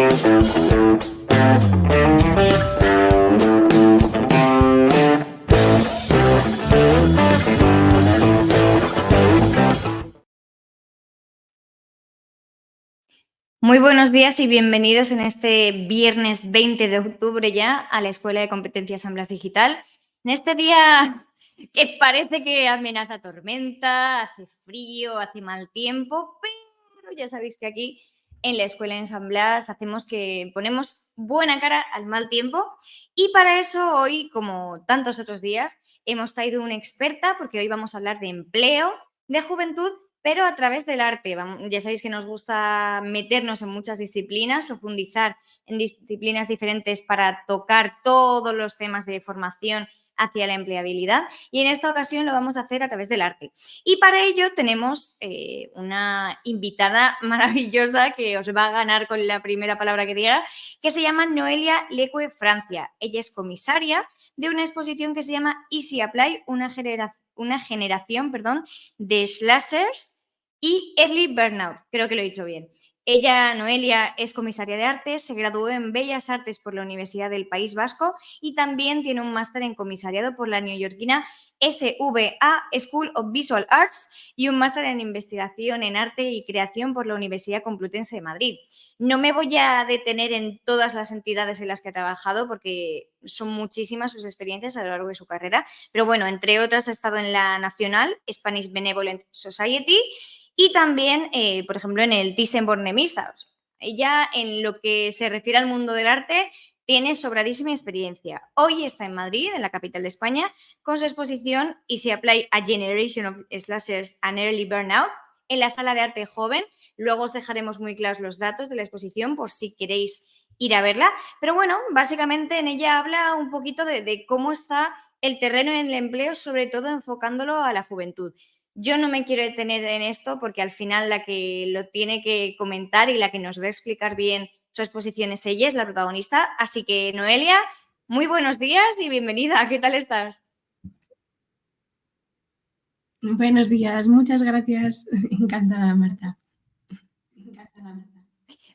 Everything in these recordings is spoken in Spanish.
Muy buenos días y bienvenidos en este viernes 20 de octubre ya a la Escuela de Competencias Amblas Digital. En este día que parece que amenaza tormenta, hace frío, hace mal tiempo, pero ya sabéis que aquí en la Escuela de San Blas ponemos buena cara al mal tiempo y para eso hoy, como tantos otros días, hemos traído una experta porque hoy vamos a hablar de empleo, de juventud, pero a través del arte. Ya sabéis que nos gusta meternos en muchas disciplinas, profundizar en disciplinas diferentes para tocar todos los temas de formación hacia la empleabilidad y en esta ocasión lo vamos a hacer a través del arte. Y para ello tenemos una invitada maravillosa que os va a ganar con la primera palabra que diga, que se llama Noelia Lecue Francia. Ella es comisaria de una exposición que se llama Easy Apply, una generación de slashers y early burnout. Creo que lo he dicho bien. Ella, Noelia, es comisaria de arte, se graduó en Bellas Artes por la Universidad del País Vasco y también tiene un máster en comisariado por la neoyorquina SVA School of Visual Arts y un máster en investigación en arte y creación por la Universidad Complutense de Madrid. No me voy a detener en todas las entidades en las que ha trabajado porque son muchísimas sus experiencias a lo largo de su carrera, pero bueno, entre otras ha estado en la Nacional Spanish Benevolent Society y también, por ejemplo, en el Thyssen-Bornemisza. Ella, en lo que se refiere al mundo del arte, tiene sobradísima experiencia. Hoy está en Madrid, en la capital de España, con su exposición Easy Apply a Generation of Slashers and Early Burnout en la Sala de Arte Joven. Luego os dejaremos muy claros los datos de la exposición por si queréis ir a verla. Pero bueno, básicamente en ella habla un poquito de cómo está el terreno en el empleo, sobre todo enfocándolo a la juventud. Yo no me quiero detener en esto porque al final la que lo tiene que comentar y la que nos va a explicar bien su exposición es ella, es la protagonista. Así que, Noelia, muy buenos días y bienvenida. ¿Qué tal estás? Buenos días, muchas gracias. Encantada, Marta.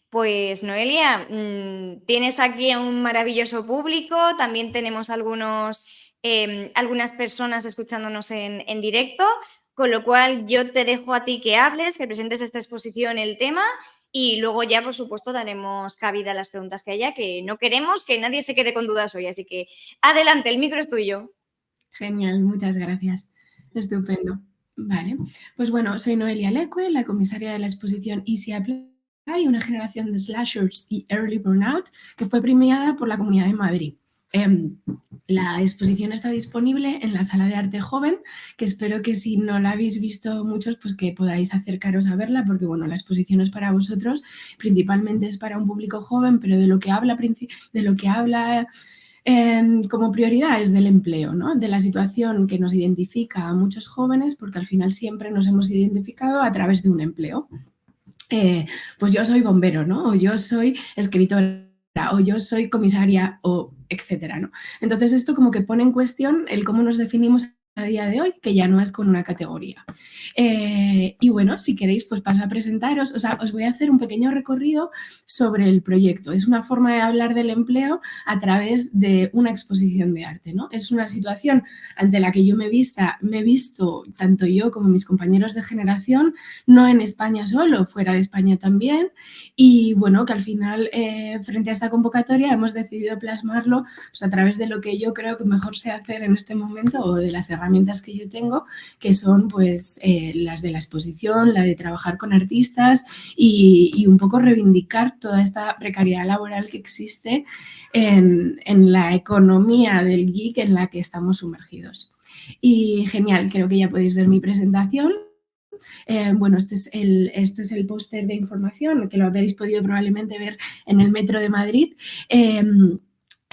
Pues, Noelia, tienes aquí a un maravilloso público, también tenemos algunas personas escuchándonos en directo, con lo cual yo te dejo a ti que hables, que presentes esta exposición, el tema, y luego ya, por supuesto, daremos cabida a las preguntas que haya, que no queremos que nadie se quede con dudas hoy. Así que, adelante, el micro es tuyo. Genial, muchas gracias. Estupendo. Vale, pues bueno, soy Noelia Lecue, la comisaria de la exposición Easy Apply, una generación de slashers y early burnout, que fue premiada por la Comunidad de Madrid. La exposición está disponible en la Sala de Arte Joven, que espero que si no la habéis visto muchos, pues que podáis acercaros a verla, porque bueno, la exposición es para vosotros, principalmente es para un público joven, pero de lo que habla como prioridad es del empleo, ¿no? De la situación que nos identifica a muchos jóvenes, porque al final siempre nos hemos identificado a través de un empleo. Pues yo soy bombero, ¿no? O yo soy escritora, o yo soy comisaria, o etcétera, ¿no? Entonces esto como que pone en cuestión el cómo nos definimos a día de hoy, que ya no es con una categoría. Y bueno, si queréis, pues paso a presentaros, o sea, os voy a hacer un pequeño recorrido sobre el proyecto. Es una forma de hablar del empleo a través de una exposición de arte, ¿no? Es una situación ante la que yo me he visto, tanto yo como mis compañeros de generación, no en España solo, fuera de España también, y bueno, que al final, frente a esta convocatoria, hemos decidido plasmarlo pues, a través de lo que yo creo que mejor sé hacer en este momento o de las herramientas que yo tengo, que son pues las de la exposición, la de trabajar con artistas y un poco reivindicar toda esta precariedad laboral que existe en la economía del geek en la que estamos sumergidos. Y genial, creo que ya podéis ver mi presentación. Bueno, este es el póster de información que lo habréis podido probablemente ver en el Metro de Madrid.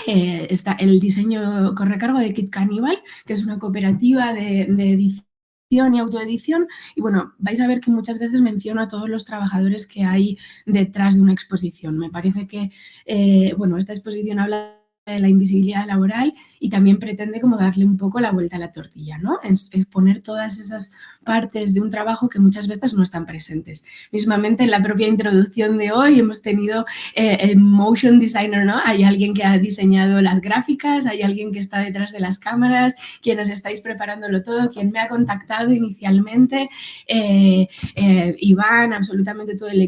Está el diseño corre a cargo de Kit Cannibal, que es una cooperativa de edición y autoedición, y bueno, vais a ver que muchas veces menciono a todos los trabajadores que hay detrás de una exposición. Me parece que, bueno, esta exposición habla de la invisibilidad laboral y también pretende como darle un poco la vuelta a la tortilla, ¿no? Es poner todas esas partes de un trabajo que muchas veces no están presentes. Mismamente en la propia introducción de hoy hemos tenido el motion designer, ¿no? Hay alguien que ha diseñado las gráficas, hay alguien que está detrás de las cámaras, quienes estáis preparándolo todo, quien me ha contactado inicialmente, Iván, absolutamente todo el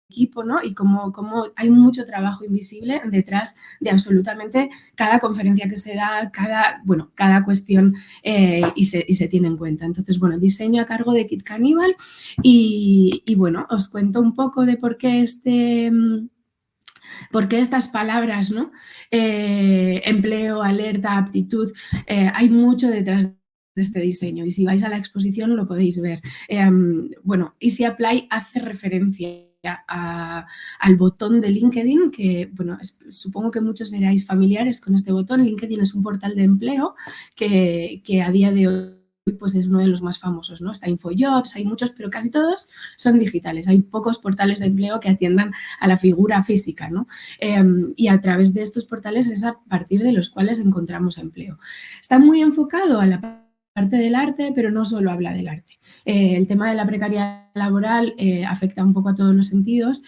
equipo, ¿no? Y como hay mucho trabajo invisible detrás de absolutamente cada conferencia que se da, cada cuestión y se tiene en cuenta. Entonces, bueno, diseño a cargo de Kit Cannibal y bueno, os cuento un poco de por qué estas palabras, ¿no? Empleo, alerta, aptitud, hay mucho detrás de este diseño y si vais a la exposición lo podéis ver. Bueno, Easy Apply hace referencia al botón de LinkedIn, que bueno, supongo que muchos seráis familiares con este botón. LinkedIn es un portal de empleo que a día de hoy pues es uno de los más famosos, ¿no? Está InfoJobs, hay muchos, pero casi todos son digitales. Hay pocos portales de empleo que atiendan a la figura física, ¿no? Y a través de estos portales es a partir de los cuales encontramos empleo. Está muy enfocado a la parte del arte, pero no solo habla del arte. El tema de la precariedad laboral afecta un poco a todos los sentidos.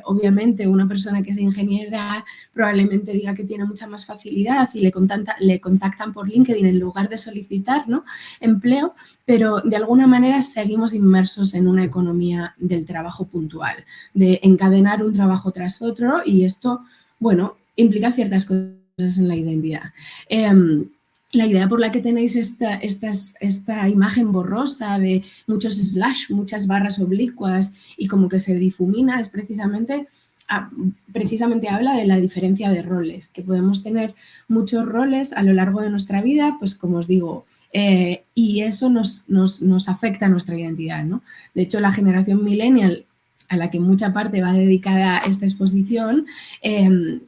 Obviamente, una persona que es ingeniera probablemente diga que tiene mucha más facilidad y le contactan por LinkedIn en lugar de solicitar, ¿no? Empleo, pero de alguna manera seguimos inmersos en una economía del trabajo puntual, de encadenar un trabajo tras otro y esto, bueno, implica ciertas cosas en la identidad. La idea por la que tenéis esta imagen borrosa de muchos slash, muchas barras oblicuas y como que se difumina es precisamente habla de la diferencia de roles, que podemos tener muchos roles a lo largo de nuestra vida, pues como os digo, y eso nos afecta a nuestra identidad, ¿no? De hecho, la generación millennial, a la que mucha parte va dedicada esta exposición,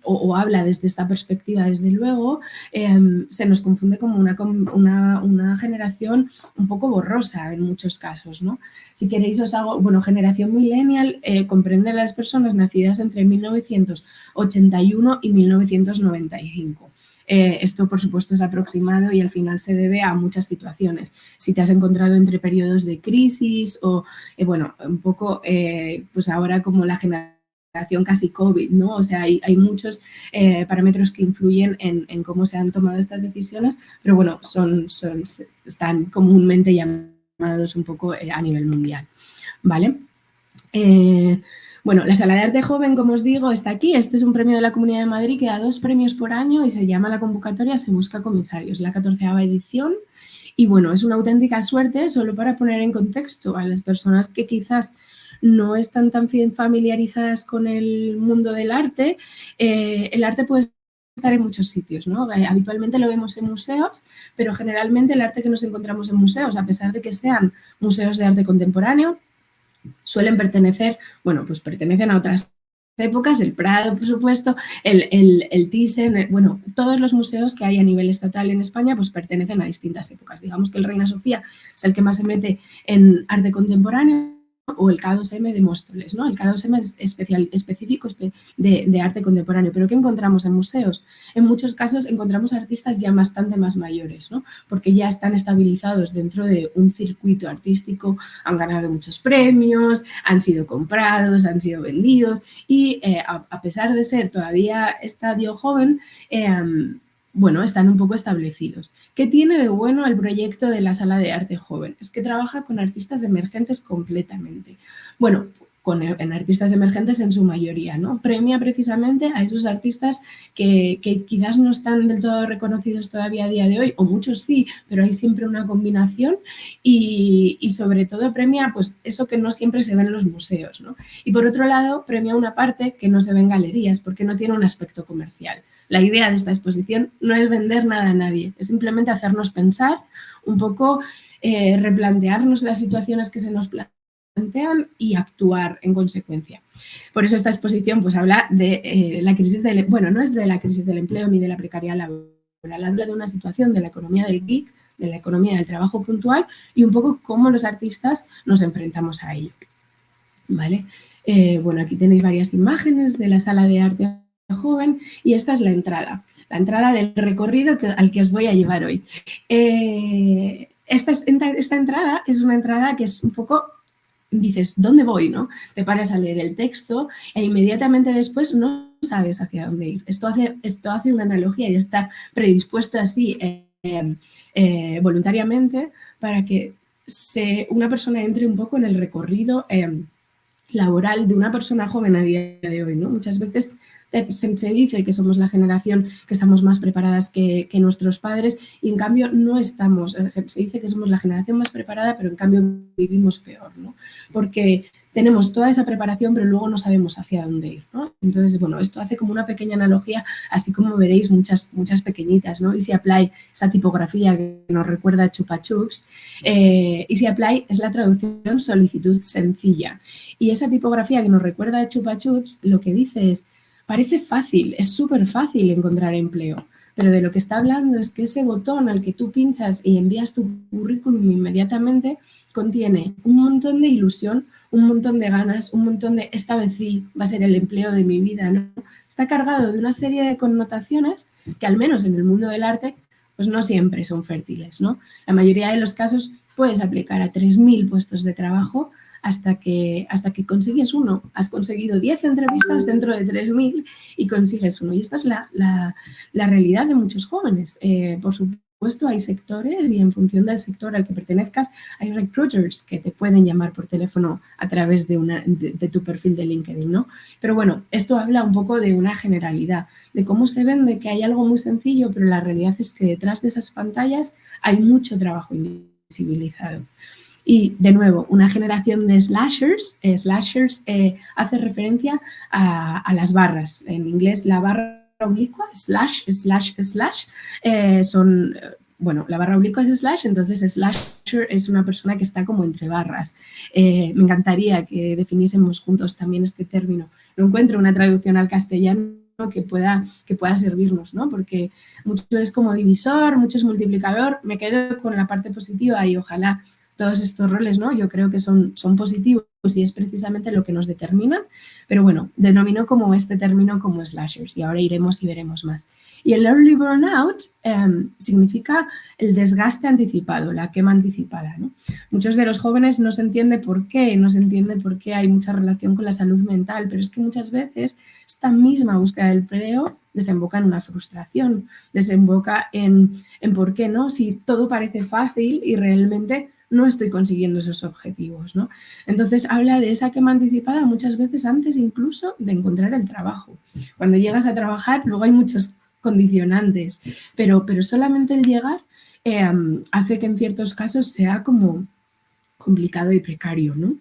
o habla desde esta perspectiva, desde luego, se nos confunde como una generación un poco borrosa en muchos casos, ¿no? Si queréis os hago, bueno, generación millennial comprende a las personas nacidas entre 1981 y 1995. Esto, por supuesto, es aproximado y al final se debe a muchas situaciones. Si te has encontrado entre periodos de crisis o, bueno, un poco, pues ahora como la generación casi COVID, ¿no? O sea, hay muchos parámetros que influyen en cómo se han tomado estas decisiones, pero bueno, están comúnmente llamados un poco a nivel mundial, ¿vale? Bueno, la Sala de Arte Joven, como os digo, está aquí. Este es un premio de la Comunidad de Madrid que da 2 premios por año y se llama la convocatoria Se Busca Comisarios, la 14ª edición. Y bueno, es una auténtica suerte, solo para poner en contexto a las personas que quizás no están tan familiarizadas con el mundo del arte. El arte puede estar en muchos sitios, ¿no? Habitualmente lo vemos en museos, pero generalmente el arte que nos encontramos en museos, a pesar de que sean museos de arte contemporáneo, suelen pertenecer, bueno, pues pertenecen a otras épocas, el Prado, por supuesto, el Thyssen, bueno, todos los museos que hay a nivel estatal en España pues pertenecen a distintas épocas. Digamos que el Reina Sofía es el que más se mete en arte contemporáneo, o el K2M de Móstoles, ¿no? El K2M es específico de arte contemporáneo. ¿Pero qué encontramos en museos? En muchos casos encontramos artistas ya bastante más mayores, ¿no? Porque ya están estabilizados dentro de un circuito artístico, han ganado muchos premios, han sido comprados, han sido vendidos y a pesar de ser todavía estadio joven, bueno, están un poco establecidos. ¿Qué tiene de bueno el proyecto de la Sala de Arte Joven? Es que trabaja con artistas emergentes completamente. Bueno, en artistas emergentes en su mayoría, ¿no? Premia precisamente a esos artistas que quizás no están del todo reconocidos todavía a día de hoy, o muchos sí, pero hay siempre una combinación y sobre todo premia pues eso que no siempre se ve en los museos, ¿no? Y por otro lado, premia una parte que no se ve en galerías porque no tiene un aspecto comercial. La idea de esta exposición no es vender nada a nadie, es simplemente hacernos pensar un poco, replantearnos las situaciones que se nos plantean y actuar en consecuencia. Por eso esta exposición pues habla de la crisis del, bueno, no es de la crisis del empleo ni de la precariedad laboral, habla de una situación de la economía del gig, de la economía del trabajo puntual y un poco cómo los artistas nos enfrentamos a ello, ¿vale? Bueno, aquí tenéis varias imágenes de la Sala de Arte Joven y esta es la entrada. la entrada del recorrido al que os voy a llevar hoy. Esta entrada es una entrada que es un poco, dices, ¿dónde voy? ¿No? Te paras a leer el texto e inmediatamente después no sabes hacia dónde ir. Esto hace una analogía y está predispuesto así voluntariamente para que una persona entre un poco en el recorrido laboral de una persona joven a día de hoy, ¿no? Muchas veces se dice que somos la generación que estamos más preparadas que nuestros padres y en cambio no estamos, se dice que somos la generación más preparada, pero en cambio vivimos peor, ¿no? Porque tenemos toda esa preparación, pero luego no sabemos hacia dónde ir, ¿no? Entonces, bueno, esto hace como una pequeña analogía, así como veréis muchas pequeñitas, ¿no? Easy Apply, esa tipografía que nos recuerda a Chupa Chups, Easy Apply es la traducción solicitud sencilla. Y esa tipografía que nos recuerda a Chupa Chups, lo que dice es, parece fácil, es súper fácil encontrar empleo, pero de lo que está hablando es que ese botón al que tú pinchas y envías tu currículum inmediatamente contiene un montón de ilusión, un montón de ganas, un montón de esta vez sí va a ser el empleo de mi vida, ¿no? Está cargado de una serie de connotaciones que al menos en el mundo del arte pues no siempre son fértiles, ¿no? La mayoría de los casos puedes aplicar a 3.000 puestos de trabajo hasta que consigues uno. Has conseguido 10 entrevistas dentro de 3.000 y consigues uno. Y esta es la realidad de muchos jóvenes. Por supuesto, hay sectores y en función del sector al que pertenezcas, hay recruiters que te pueden llamar por teléfono a través de tu perfil de LinkedIn, ¿no? Pero bueno, esto habla un poco de una generalidad, de cómo se vende que hay algo muy sencillo, pero la realidad es que detrás de esas pantallas hay mucho trabajo invisibilizado. Y, de nuevo, una generación de slashers. Slashers hace referencia a las barras. En inglés, la barra oblicua, slash, bueno, la barra oblicua es slash, entonces slasher es una persona que está como entre barras. Me encantaría que definiésemos juntos también este término. No encuentro una traducción al castellano que pueda servirnos, ¿no? Porque mucho es como divisor, mucho es multiplicador. Me quedo con la parte positiva y ojalá todos estos roles, ¿no? Yo creo que son positivos y es precisamente lo que nos determinan, pero bueno, denomino como este término como slashers y ahora iremos y veremos más. Y el early burnout significa el desgaste anticipado, la quema anticipada, ¿no? Muchos de los jóvenes no se entiende por qué hay mucha relación con la salud mental, pero es que muchas veces esta misma búsqueda del empleo desemboca en una frustración, desemboca en por qué no, si todo parece fácil y realmente no estoy consiguiendo esos objetivos, ¿no? Entonces, habla de esa quema anticipada muchas veces antes incluso de encontrar el trabajo. Cuando llegas a trabajar, luego hay muchos condicionantes, pero solamente el llegar hace que en ciertos casos sea como complicado y precario, ¿no?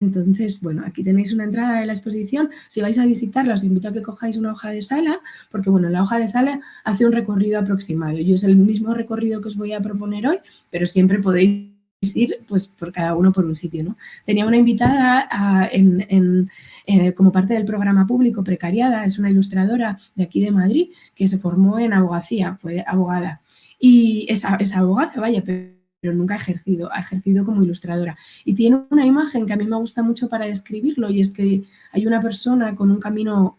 Entonces, bueno, aquí tenéis una entrada de la exposición. Si vais a visitarla, os invito a que cojáis una hoja de sala, porque, bueno, la hoja de sala hace un recorrido aproximado. Yo es el mismo recorrido que os voy a proponer hoy, pero siempre podéis ir, pues, por cada uno por un sitio, ¿no? Tenía una invitada como parte del programa público Precariada, es una ilustradora de aquí de Madrid, que se formó en abogacía, fue abogada. Y es abogada, vaya, pero nunca ha ejercido como ilustradora. Y tiene una imagen que a mí me gusta mucho para describirlo y es que hay una persona con un camino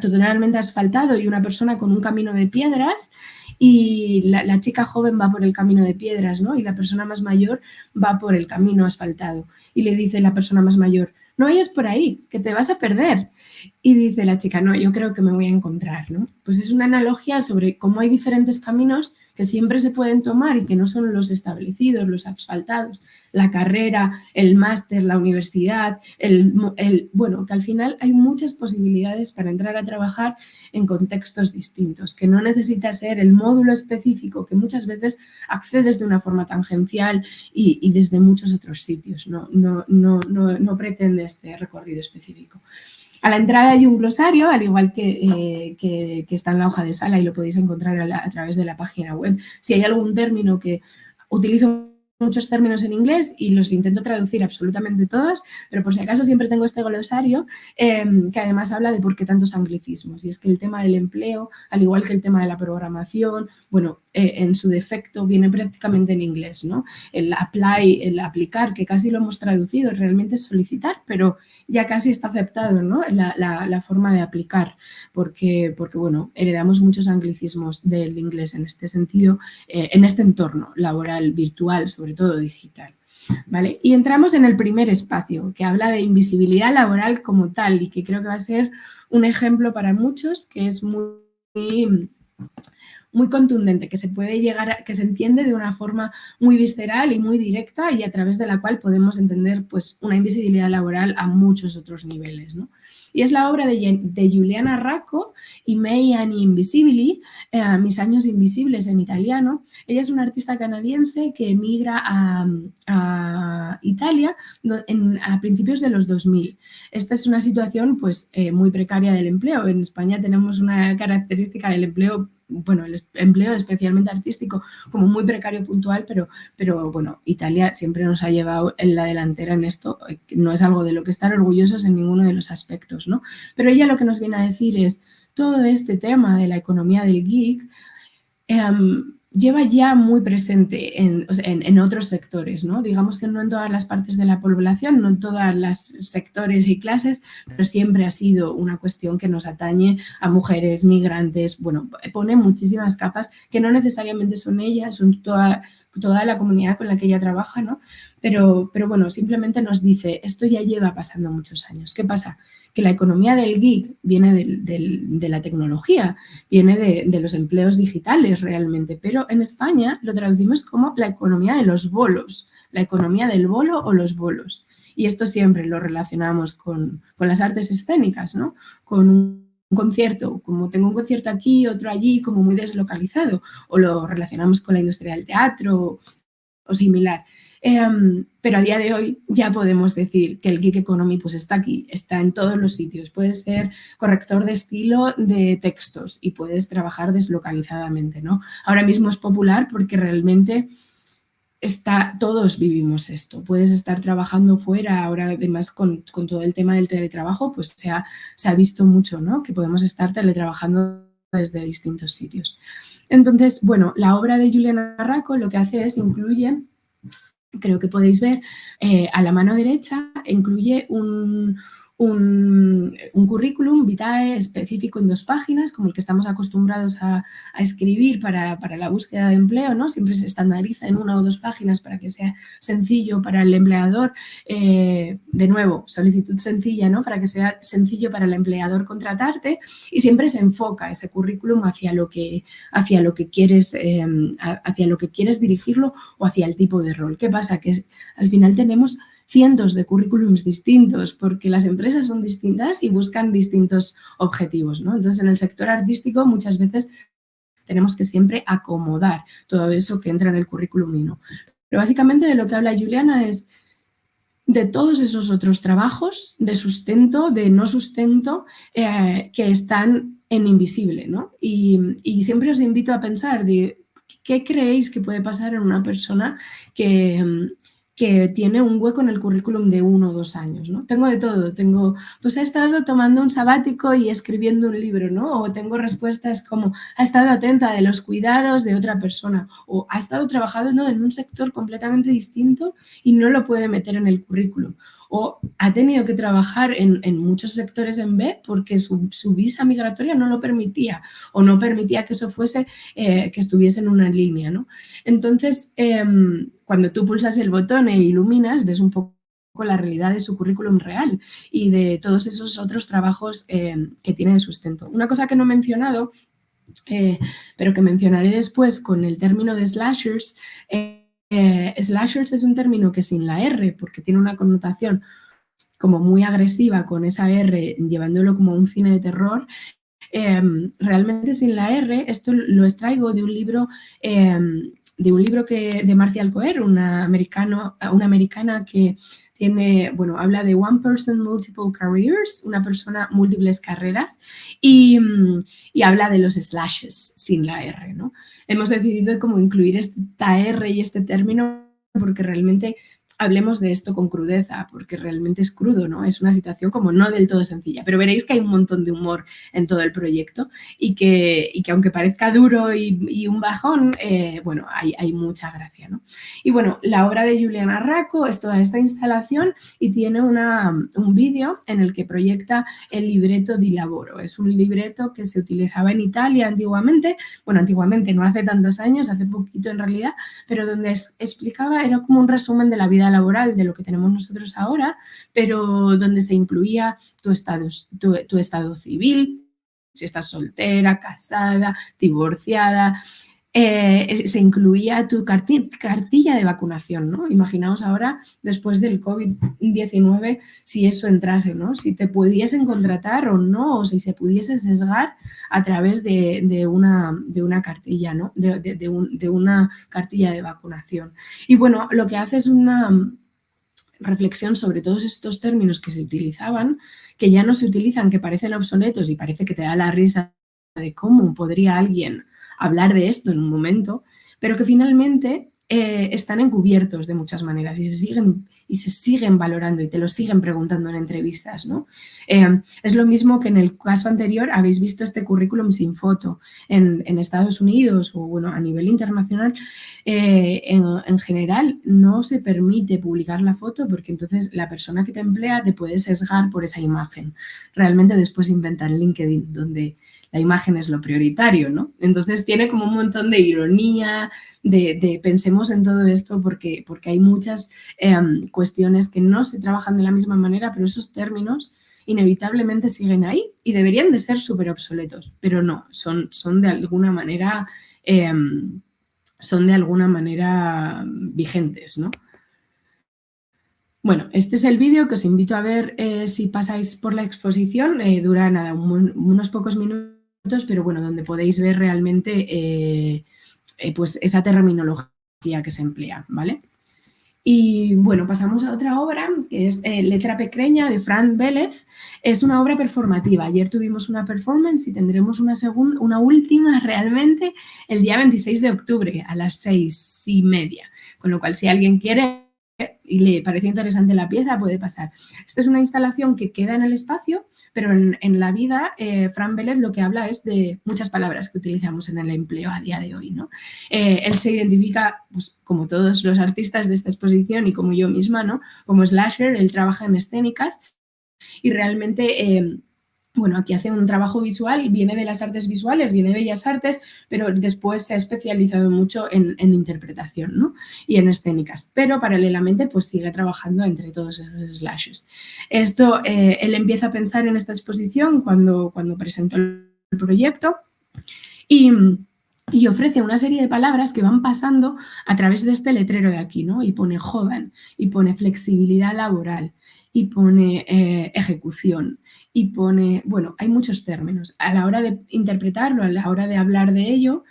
totalmente asfaltado y una persona con un camino de piedras y la chica joven va por el camino de piedras, ¿no? Y la persona más mayor va por el camino asfaltado. Y le dice la persona más mayor, no vayas por ahí, que te vas a perder. Y dice la chica, no, yo creo que me voy a encontrar, ¿no? Pues es una analogía sobre cómo hay diferentes caminos que siempre se pueden tomar y que no son los establecidos, los asfaltados, la carrera, el máster, la universidad, bueno, que al final hay muchas posibilidades para entrar a trabajar en contextos distintos, que no necesita ser el módulo específico, que muchas veces accedes de una forma tangencial y desde muchos otros sitios, no pretende este recorrido específico. A la entrada hay un glosario, al igual que está en la hoja de sala y lo podéis encontrar a través de la página web. Si hay algún término que utilizo muchos términos en inglés y los intento traducir absolutamente todos, pero por si acaso siempre tengo este glosario que además habla de por qué tantos anglicismos. Y es que el tema del empleo, al igual que el tema de la programación, bueno, en su defecto viene prácticamente en inglés, ¿no? El apply, el aplicar, que casi lo hemos traducido, realmente es solicitar, pero ya casi está aceptado, ¿no? La forma de aplicar, porque, bueno, heredamos muchos anglicismos del inglés en este sentido, en este entorno laboral, virtual, sobre todo digital. ¿Vale? Y entramos en el primer espacio, que habla de invisibilidad laboral como tal y que creo que va a ser un ejemplo para muchos, que es muy contundente, que se puede llegar que se entiende de una forma muy visceral y muy directa y a través de la cual podemos entender pues, una invisibilidad laboral a muchos otros niveles, ¿no? Y es la obra de Juliana Racco y Me anni invisibili, Mis años invisibles en italiano. Ella es una artista canadiense que emigra a Italia a principios de los 2000. Esta es una situación pues, muy precaria del empleo. En España tenemos una característica del empleo, bueno, el empleo especialmente artístico, como muy precario puntual, pero bueno, Italia siempre nos ha llevado en la delantera en esto, no es algo de lo que estar orgullosos en ninguno de los aspectos, ¿no? Pero ella lo que nos viene a decir es todo este tema de la economía del gig lleva ya muy presente en otros sectores, ¿no? Digamos que no en todas las partes de la población, no en todos los sectores y clases, pero siempre ha sido una cuestión que nos atañe a mujeres, migrantes, bueno, pone muchísimas capas que no necesariamente son ellas, son toda la comunidad con la que ella trabaja, ¿no? Pero bueno, simplemente nos dice, esto ya lleva pasando muchos años. ¿Qué pasa? Que la economía del gig viene de la tecnología, viene de los empleos digitales realmente, pero en España lo traducimos como la economía de los bolos, la economía del bolo o los bolos. Y esto siempre lo relacionamos con las artes escénicas, ¿no? Con un concierto, como tengo un concierto aquí, otro allí, como muy deslocalizado, o lo relacionamos con la industria del teatro o similar. Pero a día de hoy ya podemos decir que el gig economy pues está aquí, está en todos los sitios. Puedes ser corrector de estilo de textos y puedes trabajar deslocalizadamente, ¿no? Ahora mismo es popular porque realmente todos vivimos esto. Puedes estar trabajando fuera, ahora además con todo el tema del teletrabajo, pues se ha visto mucho, ¿no? Que podemos estar teletrabajando desde distintos sitios. Entonces, bueno, la obra de Juliana Racco lo que hace es incluye, creo que podéis ver, a la mano derecha incluye un currículum vitae específico en 2 páginas, como el que estamos acostumbrados a escribir para la búsqueda de empleo, ¿no? Siempre se estandariza en 1 o 2 páginas para que sea sencillo para el empleador. De nuevo, solicitud sencilla, ¿no? Para que sea sencillo para el empleador contratarte y siempre se enfoca ese currículum hacia lo que quieres dirigirlo o hacia el tipo de rol. ¿Qué pasa? Que al final tenemos cientos de currículums distintos porque las empresas son distintas y buscan distintos objetivos, ¿no? Entonces, en el sector artístico muchas veces tenemos que siempre acomodar todo eso que entra en el currículum y no. Pero básicamente de lo que habla Juliana es de todos esos otros trabajos de sustento, de no sustento, que están en invisible, ¿no? Y siempre os invito a pensar de qué creéis que puede pasar en una persona que tiene un hueco en el currículum de 1 o 2 años, ¿no? Tengo de todo, pues ha estado tomando un sabático y escribiendo un libro, ¿no? O tengo respuestas como, ha estado atenta de los cuidados de otra persona, o ha estado trabajando en un sector completamente distinto y no lo puede meter en el currículum. O ha tenido que trabajar en muchos sectores en B porque su visa migratoria no lo permitía o no permitía que eso fuese, que estuviese en una línea, ¿no? Entonces, cuando tú pulsas el botón e iluminas, ves un poco la realidad de su currículum real y de todos esos otros trabajos que tiene de sustento. Una cosa que no he mencionado, pero que mencionaré después con el término de slashers. Slashers es un término que sin la R, porque tiene una connotación como muy agresiva con esa R, llevándolo como un cine de terror. Realmente sin la R, esto lo extraigo de un libro de Marcial Coer, una americana que tiene, bueno, habla de One Person, Multiple Careers, una persona, múltiples carreras, y habla de los slashes sin la R, ¿no? Hemos decidido como incluir esta R y este término porque realmente hablemos de esto con crudeza, porque realmente es crudo, ¿no? Es una situación como no del todo sencilla, pero veréis que hay un montón de humor en todo el proyecto y que aunque parezca duro y un bajón, bueno, hay mucha gracia, ¿no? Y bueno, la obra de Juliana Racco es toda esta instalación y tiene un vídeo en el que proyecta el libreto di lavoro. Es un libreto que se utilizaba en Italia antiguamente, bueno, antiguamente, no hace tantos años, hace poquito en realidad, pero donde explicaba, era como un resumen de la vida laboral de lo que tenemos nosotros ahora, pero donde se incluía tu estado civil, si estás soltera, casada, divorciada, se incluía tu cartilla de vacunación, ¿no? Imaginaos ahora, después del COVID-19, si eso entrase, ¿no? Si te pudiesen contratar o no, o si se pudiese sesgar a través de una cartilla, ¿no? De una cartilla de vacunación. Y bueno, lo que hace es una reflexión sobre todos estos términos que se utilizaban, que ya no se utilizan, que parecen obsoletos y parece que te da la risa de cómo podría alguien hablar de esto en un momento, pero que finalmente están encubiertos de muchas maneras y se siguen valorando y te lo siguen preguntando en entrevistas, ¿no? Es lo mismo que en el caso anterior habéis visto este currículum sin foto en Estados Unidos o bueno, a nivel internacional. En general no se permite publicar la foto porque entonces la persona que te emplea te puede sesgar por esa imagen. Realmente después inventan LinkedIn donde la imagen es lo prioritario, ¿no? Entonces tiene como un montón de ironía, de pensemos en todo esto porque hay muchas cuestiones que no se trabajan de la misma manera, pero esos términos inevitablemente siguen ahí y deberían de ser súper obsoletos, pero no, son de alguna manera vigentes, ¿no? Bueno, este es el vídeo que os invito a ver si pasáis por la exposición. Dura nada, unos pocos minutos, pero bueno, donde podéis ver realmente pues esa terminología que se emplea, ¿vale? Y bueno, pasamos a otra obra que es Letra Pequeña de Fran Vélez. Es una obra performativa. Ayer tuvimos una performance y tendremos una última realmente el día 26 de octubre a las 6:30. Con lo cual, si alguien quiere y le parece interesante la pieza, puede pasar. Esta es una instalación que queda en el espacio, pero en la vida, Fran Vélez lo que habla es de muchas palabras que utilizamos en el empleo a día de hoy, ¿no? Él se identifica, pues, como todos los artistas de esta exposición y como yo misma, ¿no? Como slasher, él trabaja en escénicas y realmente... bueno, aquí hace un trabajo visual, viene de las artes visuales, viene de Bellas Artes, pero después se ha especializado mucho en interpretación, ¿no? Y en escénicas. Pero paralelamente pues sigue trabajando entre todos esos slashes. Esto, él empieza a pensar en esta exposición cuando presentó el proyecto y ofrece una serie de palabras que van pasando a través de este letrero de aquí, ¿no? Y pone joven, y pone flexibilidad laboral, y pone ejecución, y pone, bueno, hay muchos términos. A la hora de interpretarlo, a la hora de hablar de ello,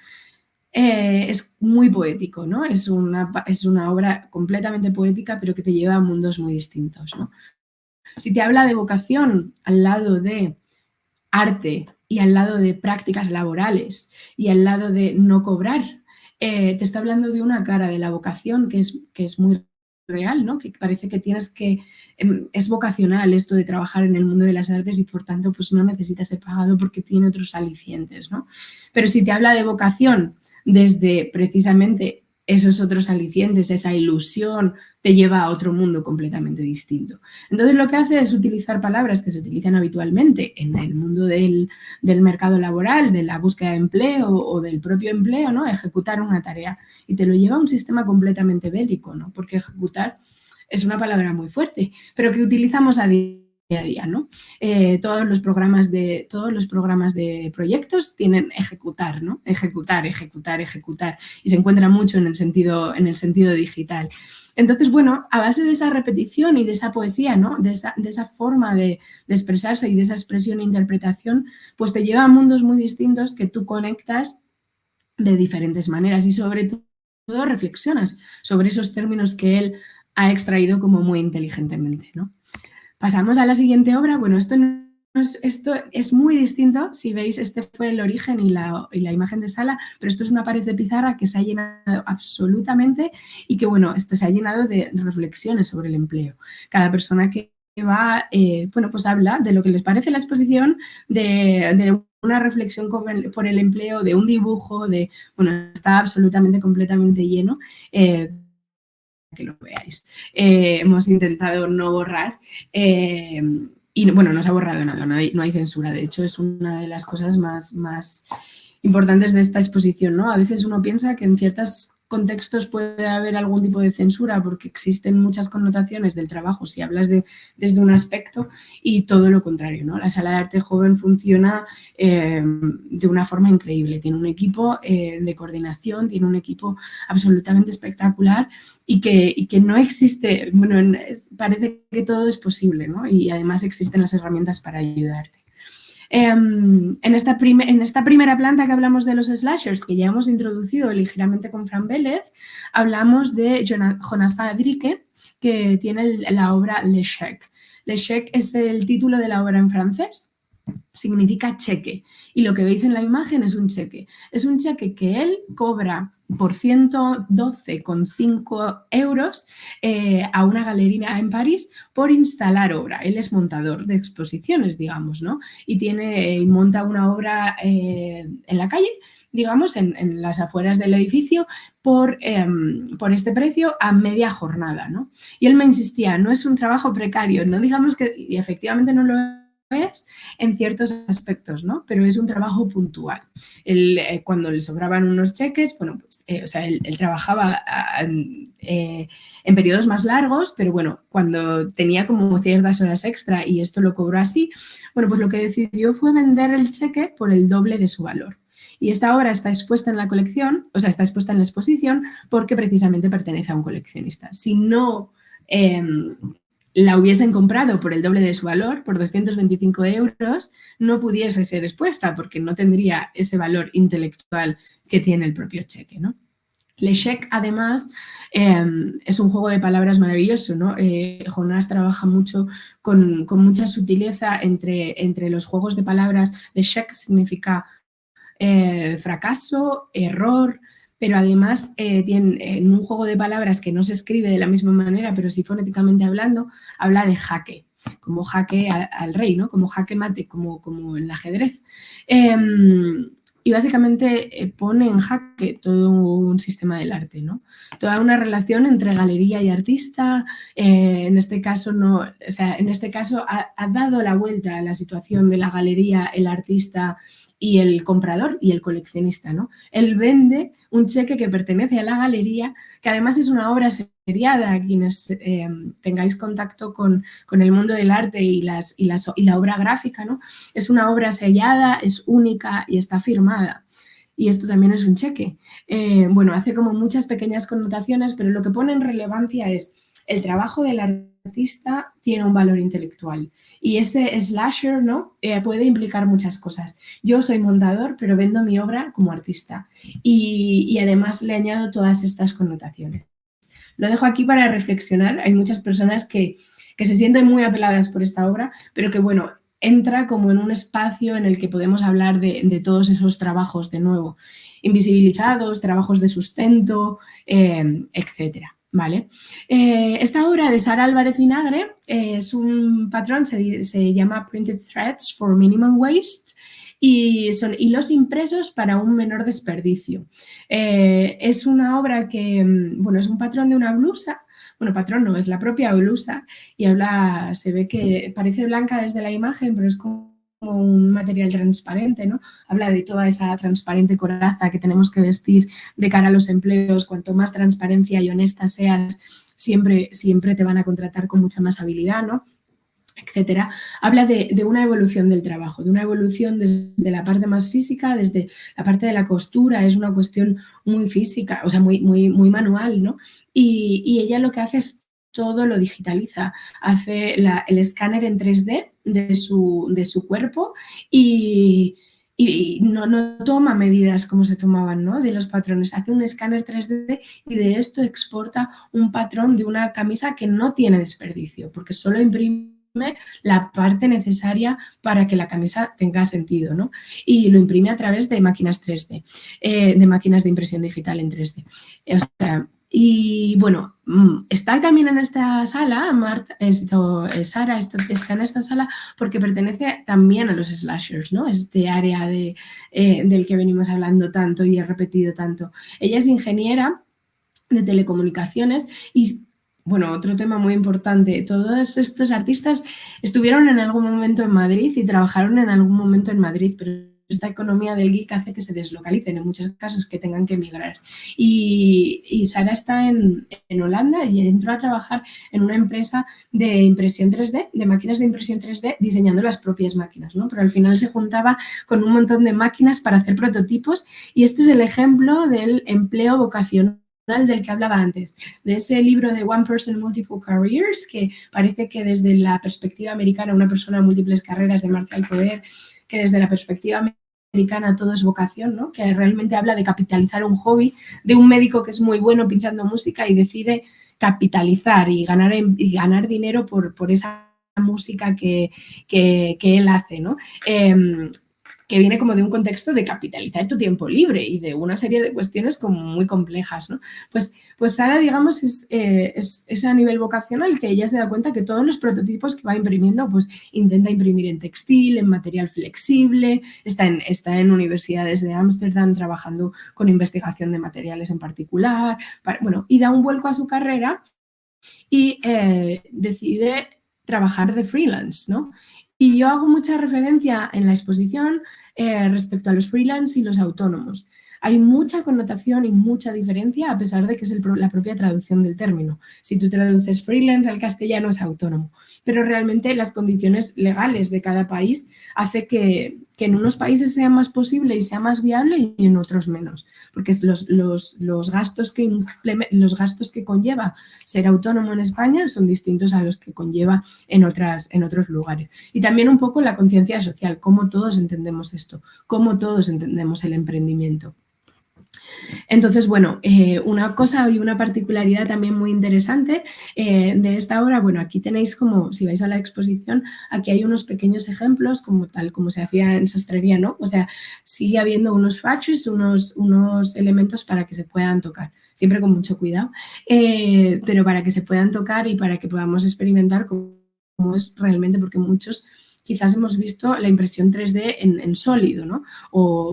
es muy poético, ¿no? Es una obra completamente poética, pero que te lleva a mundos muy distintos, ¿no? Si te habla de vocación al lado de arte y al lado de prácticas laborales y al lado de no cobrar, te está hablando de una cara de la vocación que es muy real, ¿no? Que parece que tienes que... es vocacional esto de trabajar en el mundo de las artes y por tanto pues no necesita ser pagado porque tiene otros alicientes, ¿no? Pero si te habla de vocación desde precisamente esos otros alicientes, esa ilusión, te lleva a otro mundo completamente distinto. Entonces lo que hace es utilizar palabras que se utilizan habitualmente en el mundo del mercado laboral, de la búsqueda de empleo o del propio empleo, ¿no? Ejecutar una tarea y te lo lleva a un sistema completamente bélico, ¿no? Porque ejecutar es una palabra muy fuerte, pero que utilizamos a día a día, ¿no? Todos los programas de proyectos tienen ejecutar, ¿no? Ejecutar, ejecutar, ejecutar y se encuentra mucho en el sentido digital. Entonces, bueno, a base de esa repetición y de esa poesía, ¿no? De esa forma de expresarse y de esa expresión e interpretación, pues te lleva a mundos muy distintos que tú conectas de diferentes maneras y sobre todo reflexionas sobre esos términos que él ha extraído como muy inteligentemente, ¿no? Pasamos a la siguiente obra. Bueno, esto no esto es muy distinto. Si veis, este fue el origen y la imagen de sala, pero esto es una pared de pizarra que se ha llenado absolutamente y que, bueno, se ha llenado de reflexiones sobre el empleo. Cada persona que va, bueno, pues habla de lo que les parece la exposición, de una reflexión por el empleo, de un dibujo, bueno, está absolutamente, completamente lleno. Que lo veáis. Hemos intentado no borrar y bueno, no se ha borrado nada, no hay censura. De hecho, es una de las cosas más importantes de esta exposición, ¿no? A veces uno piensa que en ciertos contextos puede haber algún tipo de censura porque existen muchas connotaciones del trabajo si hablas desde un aspecto y todo lo contrario, ¿no? La Sala de Arte Joven funciona de una forma increíble. Tiene un equipo de coordinación, tiene un equipo absolutamente espectacular y que no existe, bueno, parece que todo es posible, ¿no? Y además existen las herramientas para ayudarte. En esta primera planta que hablamos de los slashers, que ya hemos introducido ligeramente con Fran Vélez, hablamos de Jonas Fadrique, que tiene la obra L'échec. L'échec es el título de la obra en francés, significa cheque. Y lo que veis en la imagen es un cheque. Es un cheque que él cobra por 112,5 euros a una galería en París por instalar obra. Él es montador de exposiciones, digamos, ¿no? Y monta una obra en la calle, digamos, en las afueras del edificio, por este precio a media jornada, ¿no? Y él me insistía, no es un trabajo precario, no digamos que, y efectivamente no lo es en ciertos aspectos, ¿no? Pero es un trabajo puntual. Él, cuando le sobraban unos cheques, bueno, pues, o sea, él trabajaba en periodos más largos, pero bueno, cuando tenía como ciertas horas extra y esto lo cobró así, bueno, pues lo que decidió fue vender el cheque por el doble de su valor. Y esta obra está expuesta en la colección, o sea, está expuesta en la exposición porque precisamente pertenece a un coleccionista. Si no la hubiesen comprado por el doble de su valor, por 225 euros, no pudiese ser expuesta porque no tendría ese valor intelectual que tiene el propio cheque, ¿no? L'échec, además, es un juego de palabras maravilloso, ¿no? Jonás trabaja mucho con mucha sutileza entre los juegos de palabras. L'échec significa fracaso, error, pero además tiene en un juego de palabras que no se escribe de la misma manera, pero sí fonéticamente hablando, habla de jaque, como jaque al rey, ¿no? Como jaque mate, como en el ajedrez. Y básicamente pone en jaque todo un sistema del arte, ¿no? Toda una relación entre galería y artista. En este caso, no, o sea, en este caso ha dado la vuelta a la situación de la galería, el artista y el comprador y el coleccionista, ¿no? Él vende un cheque que pertenece a la galería, que además es una obra seriada. Quienes tengáis contacto con el mundo del arte y la obra gráfica, ¿no? Es una obra sellada, es única y está firmada. Y esto también es un cheque. Bueno, hace como muchas pequeñas connotaciones, pero lo que pone en relevancia es el trabajo del artista tiene un valor intelectual. Y ese slasher, ¿no? Puede implicar muchas cosas. Yo soy montador, pero vendo mi obra como artista. Y además le añado todas estas connotaciones. Lo dejo aquí para reflexionar. Hay muchas personas que se sienten muy apeladas por esta obra, pero que, bueno, entra como en un espacio en el que podemos hablar de todos esos trabajos, de nuevo, invisibilizados, trabajos de sustento, etcétera. ¿Vale? Esta obra de Sara Álvarez Vinagre es un patrón, se llama Printed Threads for Minimum Waste, y son hilos impresos para un menor desperdicio. Es una obra que, bueno, es un patrón de una blusa. Bueno, patrón no, es la propia blusa y se ve que parece blanca desde la imagen, pero es como un material transparente, ¿no? Habla de toda esa transparente coraza que tenemos que vestir de cara a los empleos. Cuanto más transparencia y honesta seas, siempre te van a contratar con mucha más habilidad, ¿no? Etcétera. Habla de una evolución del trabajo, de una evolución desde la parte más física, desde la parte de la costura. Es una cuestión muy física, o sea, muy manual, ¿no? Y ella lo que hace es todo lo digitaliza, hace el escáner en 3D de su cuerpo y no toma medidas como se tomaban, ¿no? De los patrones, hace un escáner 3D y de esto exporta un patrón de una camisa que no tiene desperdicio, porque solo imprime la parte necesaria para que la camisa tenga sentido, ¿no? Y lo imprime a través de máquinas 3D, de máquinas de impresión digital en 3D. O sea, y bueno, está también en esta sala, Sara está en esta sala porque pertenece también a los slashers, ¿no? Este área del que venimos hablando tanto y he repetido tanto. Ella es ingeniera de telecomunicaciones y, bueno, otro tema muy importante, todos estos artistas estuvieron en algún momento en Madrid y trabajaron en algún momento en Madrid, pero esta economía del geek hace que se deslocalicen, en muchos casos que tengan que emigrar. Y Sara está en Holanda y entró a trabajar en una empresa de impresión 3D, de máquinas de impresión 3D, diseñando las propias máquinas, ¿no? Pero al final se juntaba con un montón de máquinas para hacer prototipos y este es el ejemplo del empleo vocacional del que hablaba antes, de ese libro de One Person Multiple Careers, que parece que desde la perspectiva americana, una persona de múltiples carreras de Marcial Poder, que desde la perspectiva americana todo es vocación, ¿no? Que realmente habla de capitalizar un hobby, de un médico que es muy bueno pinchando música y decide capitalizar y ganar dinero por esa música que él hace, ¿no? Que viene como de un contexto de capitalizar tu tiempo libre y de una serie de cuestiones como muy complejas, ¿no? Pues Sara, digamos, es a nivel vocacional que ella se da cuenta que todos los prototipos que va imprimiendo, pues intenta imprimir en textil, en material flexible, está en universidades de Ámsterdam trabajando con investigación de materiales en particular, bueno, y da un vuelco a su carrera y decide trabajar de freelance, ¿no? Y yo hago mucha referencia en la exposición respecto a los freelance y los autónomos. Hay mucha connotación y mucha diferencia a pesar de que es la propia traducción del término. Si tú traduces freelance al castellano es autónomo, pero realmente las condiciones legales de cada país hace que en unos países sea más posible y sea más viable y en otros menos, porque los gastos que conlleva ser autónomo en España son distintos a los que conlleva en otros lugares. Y también un poco la conciencia social, cómo todos entendemos esto, cómo todos entendemos el emprendimiento. Entonces, bueno, una cosa y una particularidad también muy interesante de esta obra, bueno, aquí tenéis como, si vais a la exposición, aquí hay unos pequeños ejemplos como tal, como se hacía en sastrería, ¿no? O sea, sigue habiendo unos swatches, unos elementos para que se puedan tocar, siempre con mucho cuidado, pero para que se puedan tocar y para que podamos experimentar cómo es realmente, porque muchos quizás hemos visto la impresión 3D en sólido, ¿no?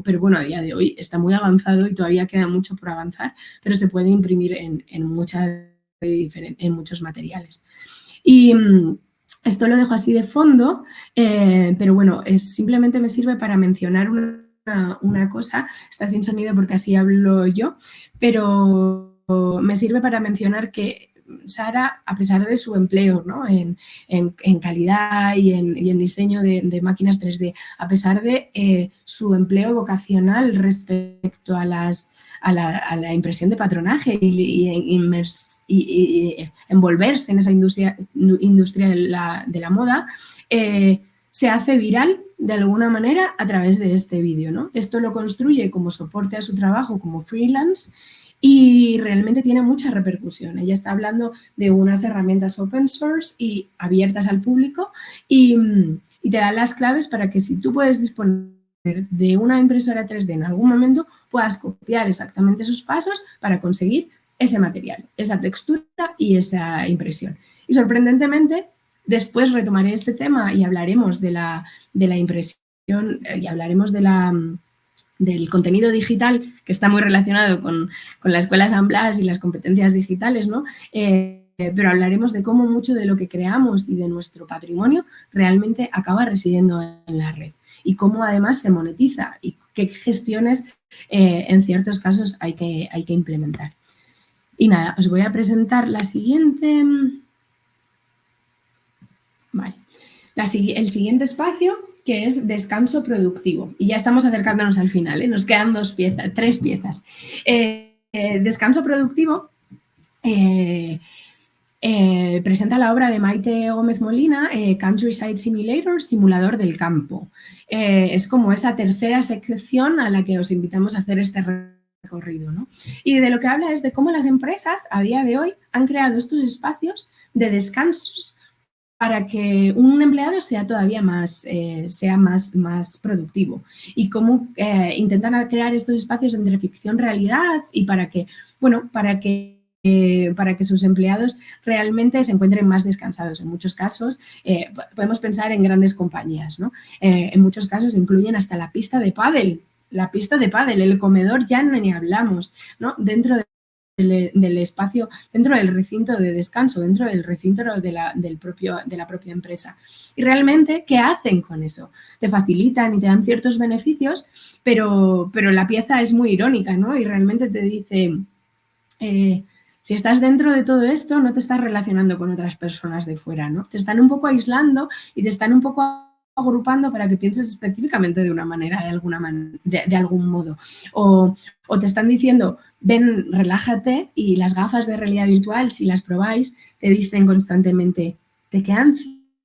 Pero bueno, a día de hoy está muy avanzado y todavía queda mucho por avanzar, pero se puede imprimir en muchos materiales. Y esto lo dejo así de fondo, pero bueno, simplemente me sirve para mencionar una cosa. Está sin sonido porque así hablo yo, pero me sirve para mencionar que Sara, a pesar de su empleo, ¿no? en calidad y en diseño de máquinas 3D, a pesar de su empleo vocacional respecto a la impresión de patronaje y envolverse en esa industria de la moda, se hace viral de alguna manera a través de este vídeo, ¿no? Esto lo construye como soporte a su trabajo como freelance y realmente tiene mucha repercusión. Ella está hablando de unas herramientas open source y abiertas al público y te da las claves para que si tú puedes disponer de una impresora 3D en algún momento, puedas copiar exactamente esos pasos para conseguir ese material, esa textura y esa impresión. Y sorprendentemente, después retomaré este tema y hablaremos de la impresión y hablaremos del contenido digital, que está muy relacionado con la escuela San Blas y las competencias digitales, ¿no? Pero hablaremos de cómo mucho de lo que creamos y de nuestro patrimonio realmente acaba residiendo en la red y cómo además se monetiza y qué gestiones en ciertos casos hay que implementar. Y nada, os voy a presentar la siguiente. Vale. El siguiente espacio, que es descanso productivo. Y ya estamos acercándonos al final, ¿eh? Nos quedan tres piezas. Descanso productivo presenta la obra de Maite Gómez Molina, Countryside Simulator, simulador del campo. Es como esa tercera sección a la que os invitamos a hacer este recorrido, ¿no? Y de lo que habla es de cómo las empresas a día de hoy han creado estos espacios de descansos para que un empleado sea todavía más, más productivo y cómo intentan crear estos espacios entre ficción-realidad y bueno, para que sus empleados realmente se encuentren más descansados. En muchos casos, podemos pensar en grandes compañías, ¿no? En muchos casos incluyen hasta la pista de pádel, el comedor ya no ni hablamos, ¿no? Dentro del espacio, dentro del recinto de descanso, dentro del recinto de la propia empresa. Y realmente, ¿qué hacen con eso? Te facilitan y te dan ciertos beneficios, pero la pieza es muy irónica, ¿no? Y realmente te dice, si estás dentro de todo esto, no te estás relacionando con otras personas de fuera, ¿no? Te están un poco aislando y te están un poco agrupando para que pienses específicamente de una manera, de algún modo. O te están diciendo, ven, relájate, y las gafas de realidad virtual, si las probáis, te dicen constantemente, te quedan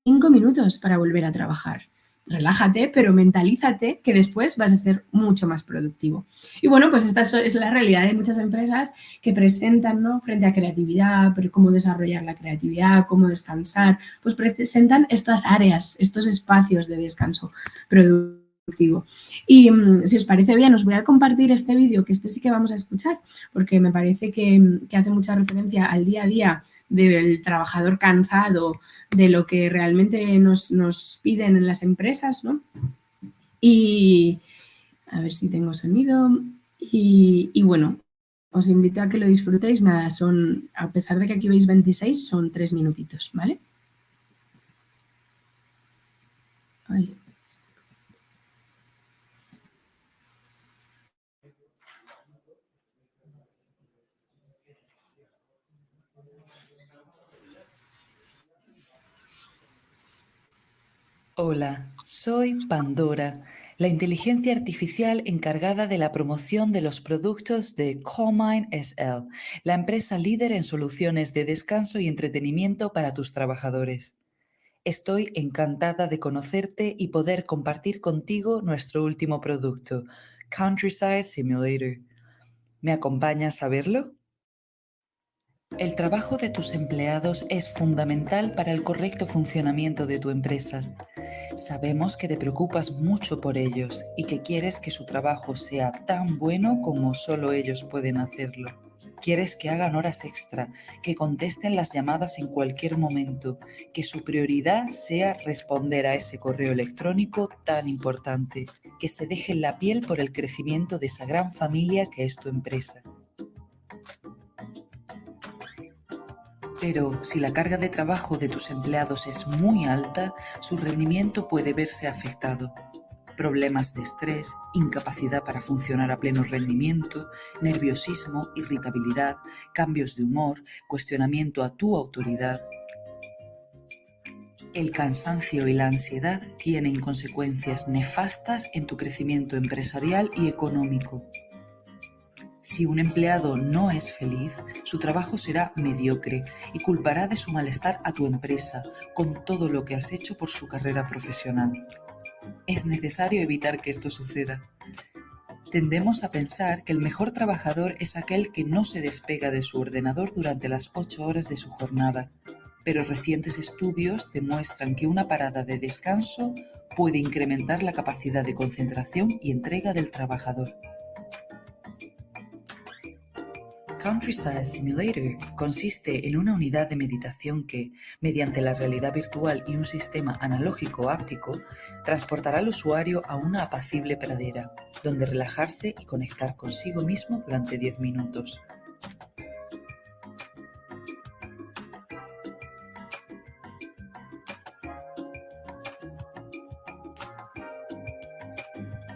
5 minutos para volver a trabajar. Relájate, pero mentalízate que después vas a ser mucho más productivo. Y bueno, pues esta es la realidad de muchas empresas que presentan, ¿no? Frente a creatividad, pero cómo desarrollar la creatividad, cómo descansar, pues presentan estas áreas, estos espacios de descanso productivo. Y si os parece bien, os voy a compartir este vídeo, que este sí que vamos a escuchar, porque me parece que hace mucha referencia al día a día del trabajador cansado, de lo que realmente nos piden en las empresas, ¿no? Y a ver si tengo sonido. Y bueno, os invito a que lo disfrutéis. Nada, a pesar de que aquí veis 26, son 3 minutitos, ¿vale? Ay. Hola, soy Pandora, la inteligencia artificial encargada de la promoción de los productos de Calmine SL, la empresa líder en soluciones de descanso y entretenimiento para tus trabajadores. Estoy encantada de conocerte y poder compartir contigo nuestro último producto, Countryside Simulator. ¿Me acompañas a verlo? El trabajo de tus empleados es fundamental para el correcto funcionamiento de tu empresa. Sabemos que te preocupas mucho por ellos y que quieres que su trabajo sea tan bueno como solo ellos pueden hacerlo. Quieres que hagan horas extra, que contesten las llamadas en cualquier momento, que su prioridad sea responder a ese correo electrónico tan importante, que se dejen la piel por el crecimiento de esa gran familia que es tu empresa. Pero si la carga de trabajo de tus empleados es muy alta, su rendimiento puede verse afectado. Problemas de estrés, incapacidad para funcionar a pleno rendimiento, nerviosismo, irritabilidad, cambios de humor, cuestionamiento a tu autoridad. El cansancio y la ansiedad tienen consecuencias nefastas en tu crecimiento empresarial y económico. Si un empleado no es feliz, su trabajo será mediocre y culpará de su malestar a tu empresa con todo lo que has hecho por su carrera profesional. Es necesario evitar que esto suceda. Tendemos a pensar que el mejor trabajador es aquel que no se despega de su ordenador durante las 8 horas de su jornada, pero recientes estudios demuestran que una parada de descanso puede incrementar la capacidad de concentración y entrega del trabajador. Countryside Simulator consiste en una unidad de meditación que, mediante la realidad virtual y un sistema analógico áptico, transportará al usuario a una apacible pradera, donde relajarse y conectar consigo mismo durante 10 minutos.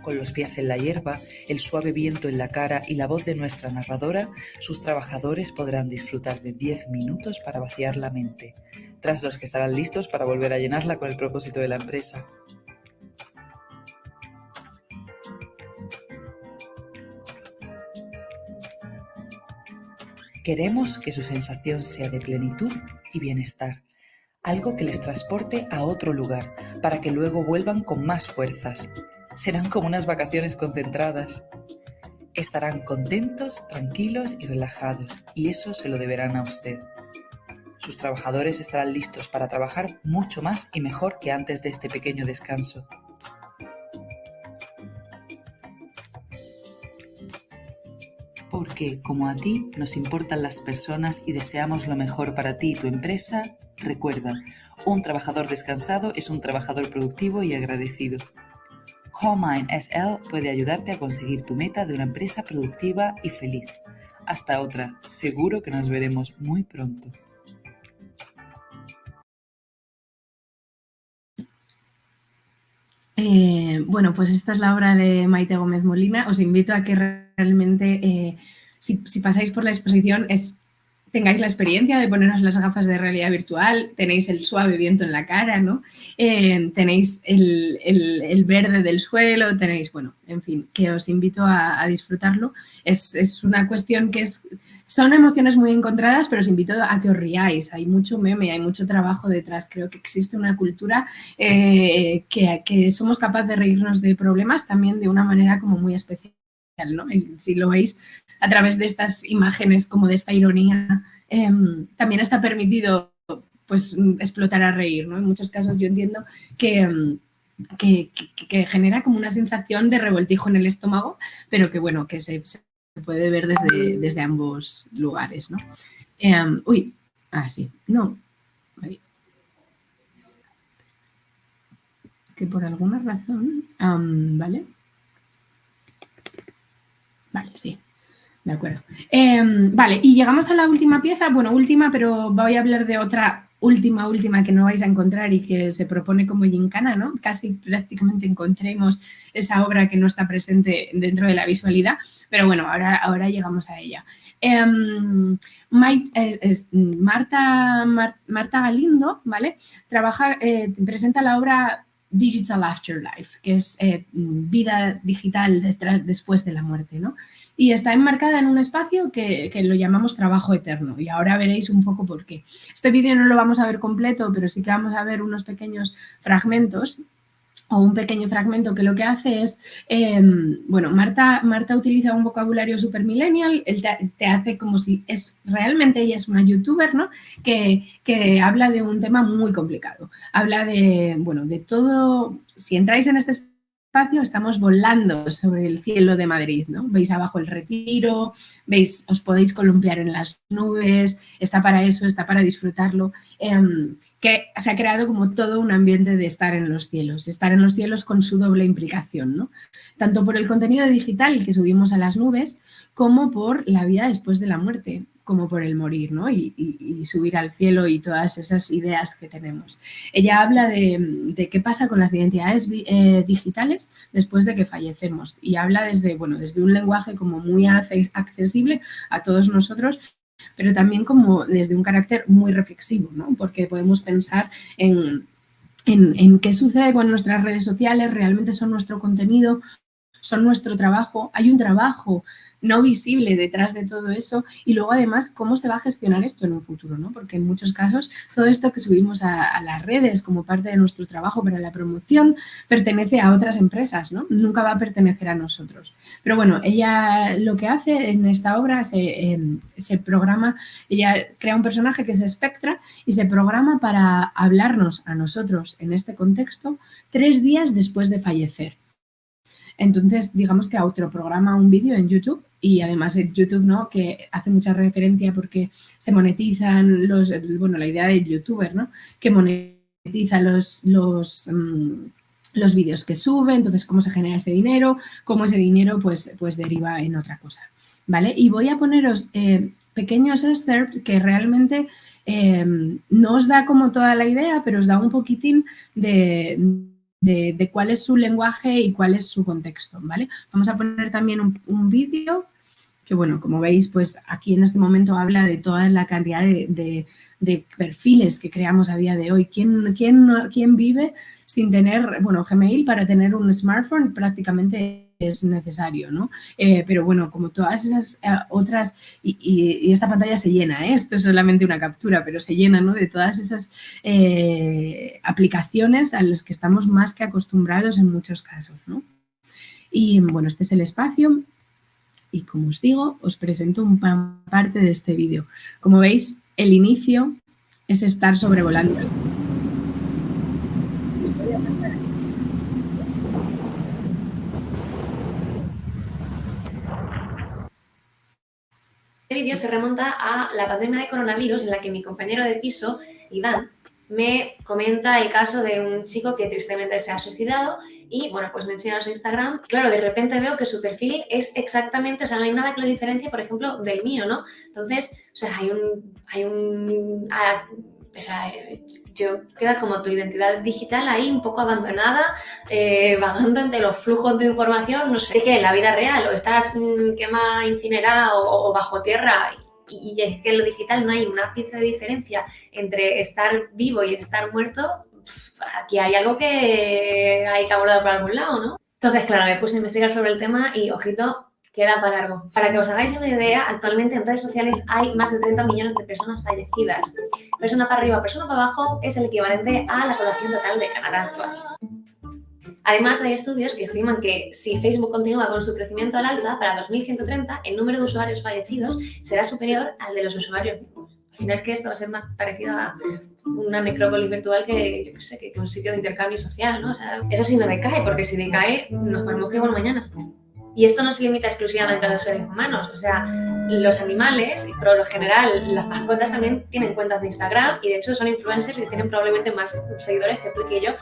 Con los pies en la hierba, el suave viento en la cara y la voz de nuestra narradora, sus trabajadores podrán disfrutar de 10 minutos para vaciar la mente, tras los que estarán listos para volver a llenarla con el propósito de la empresa. Queremos que su sensación sea de plenitud y bienestar, algo que les transporte a otro lugar, para que luego vuelvan con más fuerzas. Serán como unas vacaciones concentradas. Estarán contentos, tranquilos y relajados, y eso se lo deberán a usted. Sus trabajadores estarán listos para trabajar mucho más y mejor que antes de este pequeño descanso. Porque, como a ti nos importan las personas y deseamos lo mejor para ti y tu empresa, recuerda, un trabajador descansado es un trabajador productivo y agradecido. Colemine SL puede ayudarte a conseguir tu meta de una empresa productiva y feliz. Hasta otra, seguro que nos veremos muy pronto. Bueno, pues esta es la obra de Maite Gómez Molina. Os invito a que realmente, si pasáis por la exposición, tengáis la experiencia de poneros las gafas de realidad virtual, tenéis el suave viento en la cara, ¿no? Tenéis el verde del suelo, tenéis, bueno, en fin, que os invito a disfrutarlo. Es una cuestión que son emociones muy encontradas, pero os invito a que os riáis. Hay mucho meme, hay mucho trabajo detrás. Creo que existe una cultura que somos capaces de reírnos de problemas también de una manera como muy especial, ¿no? Y si lo veis a través de estas imágenes, como de esta ironía, también está permitido pues explotar a reír, ¿no? En muchos casos yo entiendo que genera como una sensación de revoltijo en el estómago, pero que bueno, que se puede ver desde ambos lugares, ¿no? Sí, no. Es que por alguna razón, ¿vale? Vale, sí. De acuerdo. Vale, y llegamos a la última pieza. Bueno, última, pero voy a hablar de otra última que no vais a encontrar y que se propone como gincana, ¿no? Casi prácticamente encontremos esa obra que no está presente dentro de la visualidad, pero bueno, ahora llegamos a ella. Marta Galindo, ¿vale? Presenta la obra Digital Afterlife, que es vida digital después de la muerte, ¿no? Y está enmarcada en un espacio que lo llamamos trabajo eterno, y ahora veréis un poco por qué. Este vídeo no lo vamos a ver completo, pero sí que vamos a ver unos pequeños fragmentos, o un pequeño fragmento que lo que hace es, bueno, Marta utiliza un vocabulario super millennial, él te hace como si realmente ella es una youtuber, ¿no? Que habla de un tema muy complicado. Habla de, bueno, de todo. Si entráis en este espacio, estamos volando sobre el cielo de Madrid, ¿no? Veis abajo el Retiro, veis, os podéis columpiar en las nubes, está para eso, está para disfrutarlo, que se ha creado como todo un ambiente de estar en los cielos con su doble implicación, ¿no? Tanto por el contenido digital que subimos a las nubes, como por la vida después de la muerte, como por el morir, ¿no? Y subir al cielo y todas esas ideas que tenemos. Ella habla de qué pasa con las identidades digitales después de que fallecemos, y habla desde un lenguaje como muy accesible a todos nosotros, pero también como desde un carácter muy reflexivo, ¿no? Porque podemos pensar en qué sucede con nuestras redes sociales, realmente son nuestro contenido, son nuestro trabajo, hay un trabajo no visible detrás de todo eso, y luego además cómo se va a gestionar esto en un futuro, ¿no? Porque en muchos casos todo esto que subimos a las redes como parte de nuestro trabajo para la promoción pertenece a otras empresas, ¿no? Nunca va a pertenecer a nosotros. Pero bueno, ella lo que hace en esta obra se programa, ella crea un personaje que es Spectra y se programa para hablarnos a nosotros en este contexto 3 días después de fallecer. Entonces, digamos que autoprograma un vídeo en YouTube, y además en YouTube, ¿no? Que hace mucha referencia porque se monetizan la idea del youtuber, ¿no? Que monetiza los vídeos que sube, entonces cómo se genera ese dinero, cómo ese dinero pues deriva en otra cosa, ¿vale? Y voy a poneros pequeños excerpts que realmente no os da como toda la idea, pero os da un poquitín de cuál es su lenguaje y cuál es su contexto, ¿vale? Vamos a poner también un vídeo que, bueno, como veis, pues aquí en este momento habla de toda la cantidad de perfiles que creamos a día de hoy. ¿Quién vive sin tener, bueno, Gmail para tener un smartphone prácticamente es necesario, ¿no? Pero bueno, como todas esas otras, y esta pantalla se llena, esto es solamente una captura, pero se llena, ¿no? De todas esas aplicaciones a las que estamos más que acostumbrados en muchos casos, ¿no? Y bueno, este es el espacio. Y como os digo, os presento una parte de este vídeo. Como veis, el inicio es estar sobrevolando. Este vídeo se remonta a la pandemia de coronavirus en la que mi compañero de piso, Iván, me comenta el caso de un chico que tristemente se ha suicidado y, bueno, pues me enseña su Instagram. Claro, de repente veo que su perfil es exactamente, o sea, no hay nada que lo diferencie, por ejemplo, del mío, ¿no? Entonces, o sea, o sea, yo queda como tu identidad digital ahí un poco abandonada, vagando entre los flujos de información, no sé qué, en la vida real, o estás quema, incinerada o bajo tierra, y es que en lo digital no hay un ápice de diferencia entre estar vivo y estar muerto. Aquí hay algo que hay que abordar por algún lado, ¿no? Entonces, claro, me puse a investigar sobre el tema y, ojito, queda para largo. Para que os hagáis una idea, actualmente en redes sociales hay más de 30 millones de personas fallecidas. Persona para arriba, persona para abajo es el equivalente a la población total de Canadá actual. Además, hay estudios que estiman que si Facebook continúa con su crecimiento al alza, para 2130 el número de usuarios fallecidos será superior al de los usuarios vivos. Al final, que esto va a ser más parecido a una necrópolis virtual que, yo qué sé, que un sitio de intercambio social, ¿no? O sea, eso sí no decae, porque si decae, nos ponemos que igual mañana. Y esto no se limita exclusivamente a los seres humanos, o sea, los animales, y por lo general las mascotas también tienen cuentas de Instagram y de hecho son influencers y tienen probablemente más seguidores que tú y que yo.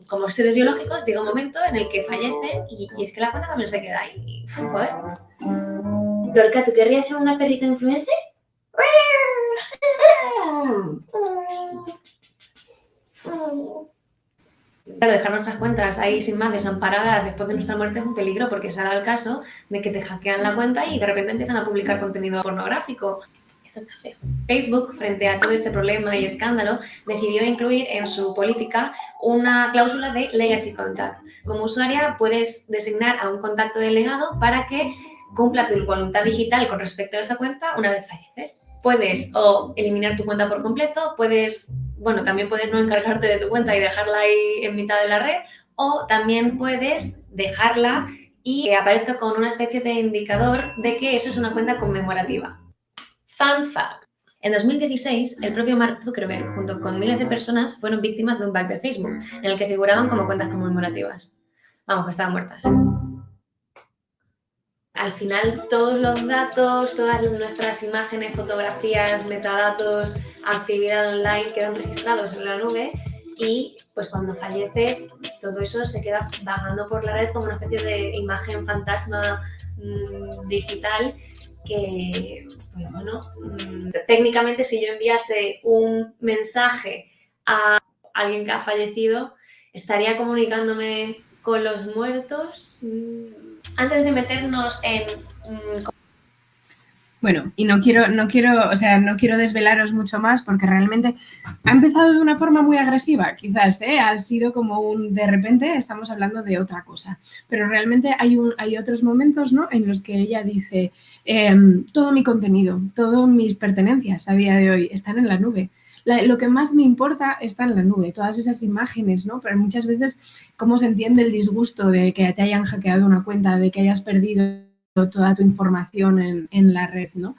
Como seres biológicos llega un momento en el que fallecen y es que la cuenta también se queda ahí. Y, joder. Lorca, ¿tú querrías ser una perrita influencer? Claro, dejar nuestras cuentas ahí sin más desamparadas después de nuestra muerte es un peligro porque se ha dado el caso de que te hackean la cuenta y de repente empiezan a publicar contenido pornográfico. Esto está feo. Facebook, frente a todo este problema y escándalo, decidió incluir en su política una cláusula de legacy contact. Como usuaria puedes designar a un contacto delegado para que cumpla tu voluntad digital con respecto a esa cuenta una vez falleces. Puedes o eliminar tu cuenta por completo, también puedes no encargarte de tu cuenta y dejarla ahí en mitad de la red, o también puedes dejarla y que aparezca con una especie de indicador de que eso es una cuenta conmemorativa. Fun fact. En 2016, el propio Mark Zuckerberg, junto con miles de personas, fueron víctimas de un bug de Facebook, en el que figuraban como cuentas conmemorativas. Vamos, que estaban muertas. Al final, todos los datos, todas nuestras imágenes, fotografías, metadatos, actividad online quedan registrados en la nube y pues cuando falleces todo eso se queda vagando por la red como una especie de imagen fantasma digital que, pues bueno, técnicamente si yo enviase un mensaje a alguien que ha fallecido, estaría comunicándome con los muertos. Antes de meternos en... Bueno, y no quiero desvelaros mucho más porque realmente ha empezado de una forma muy agresiva, quizás, ha sido como de repente estamos hablando de otra cosa, pero realmente hay otros momentos, ¿no?, en los que ella dice, todo mi contenido, todas mis pertenencias a día de hoy están en la nube. Lo que más me importa está en la nube, todas esas imágenes, ¿no? Pero muchas veces, ¿cómo se entiende el disgusto de que te hayan hackeado una cuenta, de que hayas perdido toda tu información en la red, ¿no?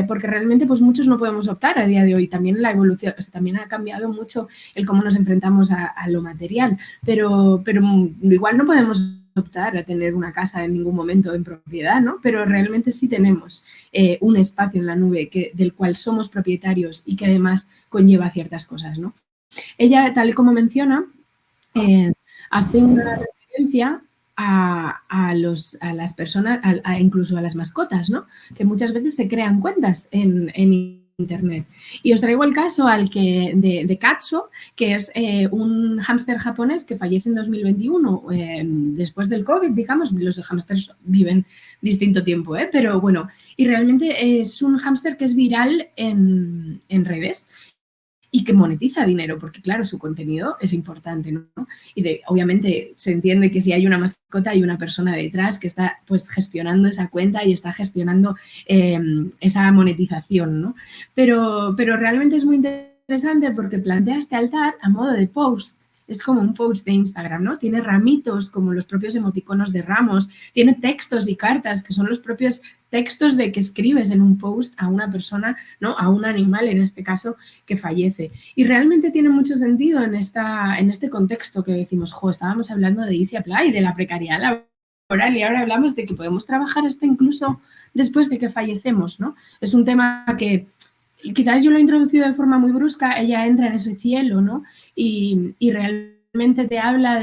Porque realmente pues muchos no podemos optar a día de hoy. También la evolución, también ha cambiado mucho el cómo nos enfrentamos a lo material, pero igual no podemos optar a tener una casa en ningún momento en propiedad, ¿no? Pero realmente sí tenemos un espacio en la nube del cual somos propietarios y que además conlleva ciertas cosas, ¿no? Ella, tal y como menciona, hace una referencia a las personas, incluso a las mascotas, ¿no? Que muchas veces se crean cuentas en Internet. Y os traigo el caso de Katso, que es un hámster japonés que fallece en 2021, después del COVID, digamos. Los hámsters viven distinto tiempo, pero bueno, y realmente es un hámster que es viral en redes y que monetiza dinero, porque claro, su contenido es importante, ¿no? Y obviamente se entiende que si hay una mascota hay una persona detrás que está pues gestionando esa cuenta y está gestionando esa monetización, ¿no? Pero realmente es muy interesante porque plantea este altar a modo de post es como un post de Instagram, ¿no? Tiene ramitos como los propios emoticonos de ramos, tiene textos y cartas que son los propios textos de que escribes en un post a una persona, ¿no? A un animal, en este caso, que fallece. Y realmente tiene mucho sentido en este contexto que decimos, estábamos hablando de Easy Apply, de la precariedad laboral, y ahora hablamos de que podemos trabajar hasta incluso después de que fallecemos, ¿no? Es un tema que quizás yo lo he introducido de forma muy brusca, ella entra en ese cielo, ¿no? Y realmente te habla